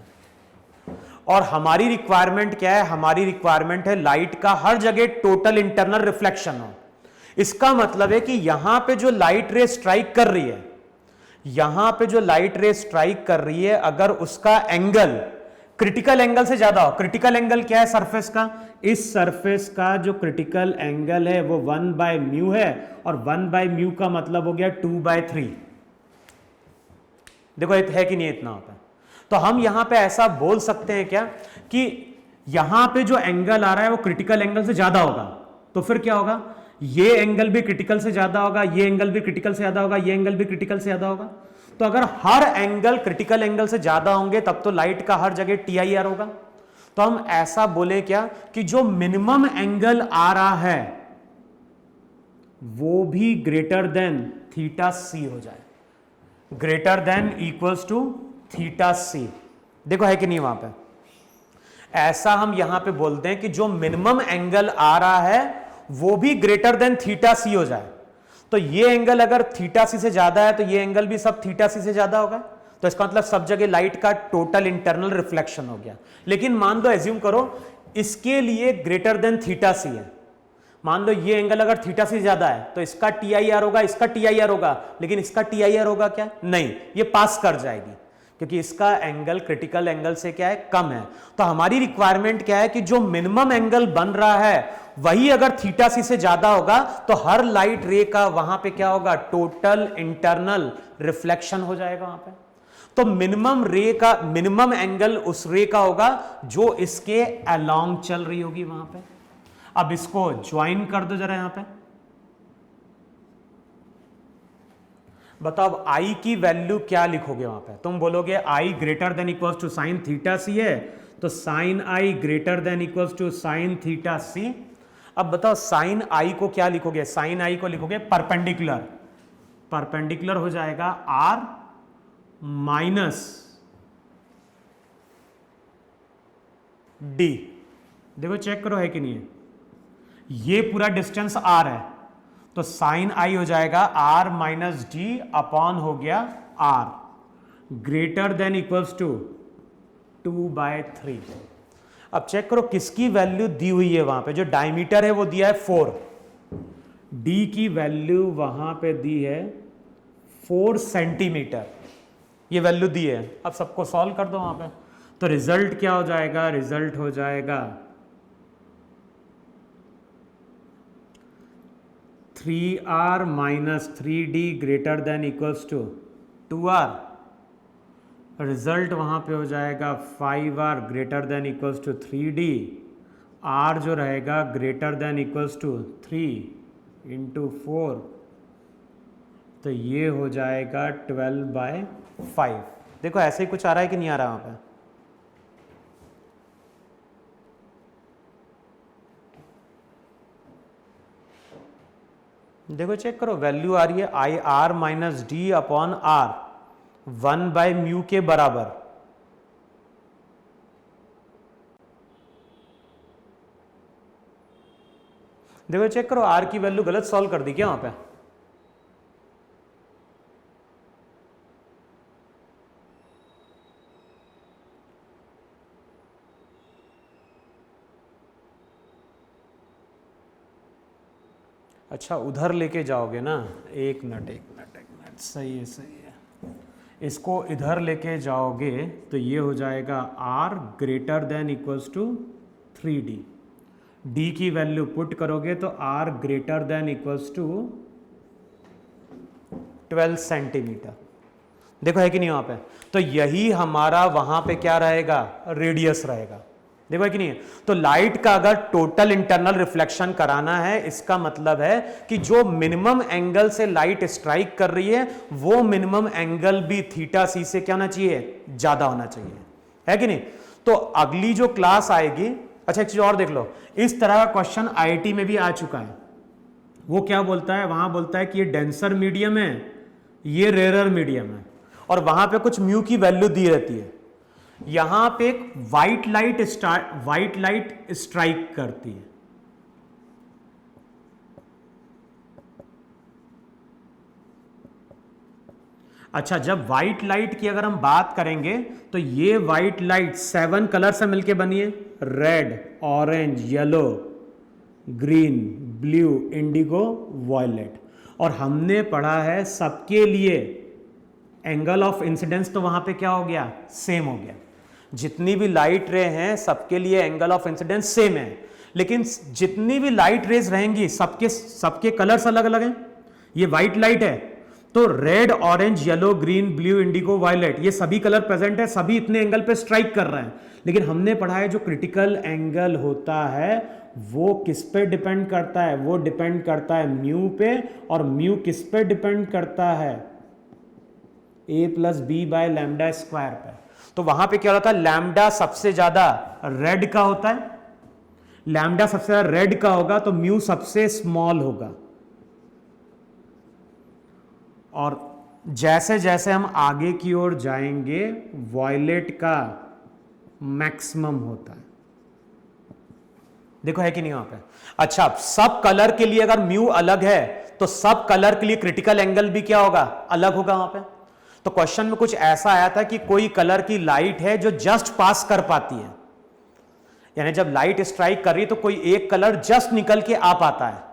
और हमारी रिक्वायरमेंट क्या है, हमारी रिक्वायरमेंट है लाइट का हर जगह टोटल इंटरनल रिफ्लेक्शन हो। इसका मतलब है कि यहां पे जो लाइट रे स्ट्राइक कर रही है, यहां पे जो लाइट रे स्ट्राइक कर रही है, अगर उसका एंगल क्रिटिकल एंगल से ज्यादा हो, क्रिटिकल एंगल क्या है सरफेस का, इस सरफेस का जो क्रिटिकल एंगल है वो 1/μ है, और 1/μ का मतलब हो गया 2/3। देखो है कि नहीं इतना होता है। तो हम यहां पे ऐसा बोल सकते हैं क्या कि यहां पे जो एंगल आ रहा है वो क्रिटिकल एंगल से ज्यादा होगा, तो फिर क्या होगा, ये एंगल भी क्रिटिकल से ज्यादा होगा, ये एंगल भी क्रिटिकल से ज्यादा होगा, ये एंगल भी क्रिटिकल से ज्यादा होगा। तो अगर हर एंगल क्रिटिकल एंगल से ज्यादा होंगे तब तो लाइट का हर जगह TIR होगा। तो हम ऐसा बोले क्या कि जो मिनिमम एंगल आ रहा है वो भी ग्रेटर देन θc हो जाए, greater than equals to θc। देखो है कि नहीं वहां पे, ऐसा हम यहां पे बोलते हैं कि जो मिनिमम एंगल आ रहा है वो भी ग्रेटर देन θc हो जाए। तो ये एंगल अगर θc से ज्यादा है तो ये एंगल भी सब θc से ज्यादा होगा, तो इसका मतलब सब जगह लाइट का टोटल इंटरनल रिफ्लेक्शन हो गया। लेकिन मान लो एज्यूम करो इसके लिए ग्रेटर देन θc है, मान लो ये एंगल अगर θc से ज्यादा है तो इसका TIR होगा, इसका TIR होगा, लेकिन इसका TIR होगा क्या, नहीं, ये पास कर जाएगी क्योंकि इसका एंगल क्रिटिकल एंगल से क्या है, कम है। तो हमारी रिक्वायरमेंट क्या है कि जो मिनिमम एंगल बन रहा है वही अगर θc से ज्यादा होगा तो हर लाइट रे का वहां पे क्या होगा, टोटल इंटरनल रिफ्लेक्शन हो जाएगा वहां पे। तो मिनिमम रे का मिनिमम एंगल उस रे का होगा जो इसके अलोंग चल रही होगी वहां पे। अब इसको ज्वाइन कर दो जरा यहां पे, बताओ आई की वैल्यू क्या लिखोगे वहां पे, तुम बोलोगे i greater than equals to sine θc है, तो sine i greater than equals to sine θc। अब बताओ साइन आई को क्या लिखोगे, साइन आई को लिखोगे परपेंडिकुलर, परपेंडिकुलर हो जाएगा r माइनस d। देखो चेक करो है कि नहीं है, ये पूरा डिस्टेंस r है तो साइन आई हो जाएगा r माइनस डी अपॉन हो गया r greater than equals to 2/3। अब चेक करो किसकी वैल्यू दी हुई है वहां पे, जो डायमीटर है वो दिया है 4, d की वैल्यू वहां पे दी है 4 सेंटीमीटर, ये वैल्यू दी है। अब सबको सॉल्व कर दो वहां पे, तो रिजल्ट क्या हो जाएगा, रिजल्ट हो जाएगा 3r minus 3d greater than equals to 2r। Result वहां पे हो जाएगा 5r greater than equals to 3d, r जो रहेगा greater than equals to 3 into 4, तो ये हो जाएगा 12/5। देखो ऐसे ही कुछ आ रहा है कि नहीं आ रहा वहां पे, देखो चेक करो वैल्यू आ रही है i r minus d upon r 1/μ के बराबर। देखो चेक करो आर की वैल्यू गलत सॉल्व कर दी क्या वहां पे, अच्छा उधर लेके जाओगे ना, एक मिनट सही है, इसको इधर लेके जाओगे तो ये हो जाएगा r greater than equals to 3d, d की वैल्यू पुट करोगे तो r greater than equals to 12 centimetre. देखो है कि नहीं वहां पे, तो यही हमारा वहां पे क्या रहेगा, रेडियस रहेगा। देखो है कि नहीं, तो लाइट का अगर टोटल इंटरनल रिफ्लेक्शन कराना है इसका मतलब है कि जो मिनिमम एंगल से लाइट स्ट्राइक कर रही है वो मिनिमम एंगल भी θc से क्या होना चाहिए, ज्यादा होना चाहिए, है कि नहीं। तो अगली जो क्लास आएगी, अच्छा एक चीज और देख लो, इस तरह का क्वेश्चन IIT में भी आ चुका है। वो क्या बोलता है, वहां बोलता है कि ये डेंसर मीडियम है, ये रेयर मीडियम है, और वहां पे कुछ म्यू की वैल्यू दी रहती है। यहां पे एक व्हाइट लाइट स्ट्राइक करती है। अच्छा, जब व्हाइट लाइट की अगर हम बात करेंगे तो ये व्हाइट लाइट 7 कलर से मिलके बनी है, red, orange, yellow, green, blue, indigo, violet. और हमने पढ़ा है सबके लिए एंगल ऑफ इंसिडेंस तो वहां पे क्या हो गया, सेम हो गया। जितनी भी लाइट रे हैं सबके लिए एंगल ऑफ इंसिडेंस सेम है, लेकिन जितनी भी लाइट रेज रहेंगी सबके कलर्स अलग अलग हैं। ये व्हाइट लाइट है तो red, orange, yellow, green, blue, indigo, violet ये सभी कलर प्रेजेंट है, सभी इतने एंगल पे स्ट्राइक कर रहे हैं। लेकिन हमने पढ़ा है जो क्रिटिकल एंगल होता है वो किस पे डिपेंड करता है, वो डिपेंड करता है म्यू पे, और म्यू किस पे डिपेंड करता है, a plus b by lambda square पे। तो वहां पे क्या होता है, लैम्डा सबसे ज्यादा रेड का होता है, लैम्डा सबसे ज्यादा रेड का होगा तो म्यू सबसे स्मॉल होगा। और जैसे जैसे हम आगे की ओर जाएंगे वॉयलेट का मैक्सिमम होता है। देखो है कि नहीं वहां पे। अच्छा, सब कलर के लिए अगर म्यू अलग है तो सब कलर के लिए क्रिटिकल एंगल भी क्या होगा, अलग होगा वहां पे। तो क्वेश्चन में कुछ ऐसा आया था कि कोई कलर की लाइट है जो जस्ट पास कर पाती है, यानी जब लाइट स्ट्राइक कर रही है तो कोई एक कलर जस्ट निकल के आ पाता है,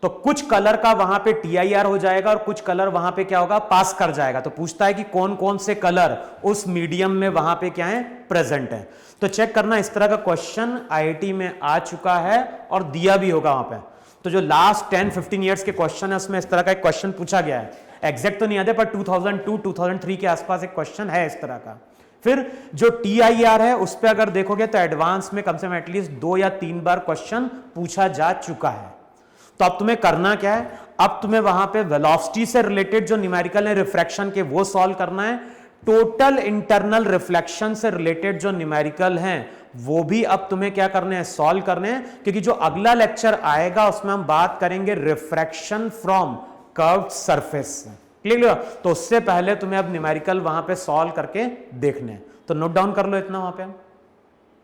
तो कुछ कलर का वहां पे TIR हो जाएगा और कुछ कलर वहां पे क्या होगा, पास कर जाएगा। तो पूछता है कि कौन कौन से कलर उस मीडियम में वहां पे क्या है, प्रेजेंट है। तो चेक करना, इस तरह का क्वेश्चन IIT में आ चुका है और दिया भी होगा वहां पे। तो जो लास्ट 10-15 ईयर्स के क्वेश्चन है उसमें इस तरह का एक क्वेश्चन पूछा गया है। एग्जैक्ट तो नहीं आते पर 2002-2003 के आसपास एक क्वेश्चन है इस तरह का। फिर जो TIR है उस पर अगर देखोगे तो एडवांस में कम से कम एटलीस्ट 2 या 3 बार क्वेश्चन पूछा जा चुका है। तो अब तुम्हें करना क्या है, अब तुम्हें वहां पे वेलोसिटी से रिलेटेड जो न्यूमेरिकल है रिफ्रैक्शन के वो सॉल्व करना है। टोटल इंटरनल रिफ्लेक्शन से रिलेटेड जो न्यूमेरिकल हैं वो भी अब तुम्हें क्या करने हैं, सॉल्व करने हैं, क्योंकि जो अगला लेक्चर आएगा उसमें हम बात करेंगे refraction from curved surface. Clear? तो उससे पहले तुम्हें अब न्यूमेरिकल वहां पे सॉल्व करके देखने हैं। तो नोट डाउन कर लो इतना वहां पे।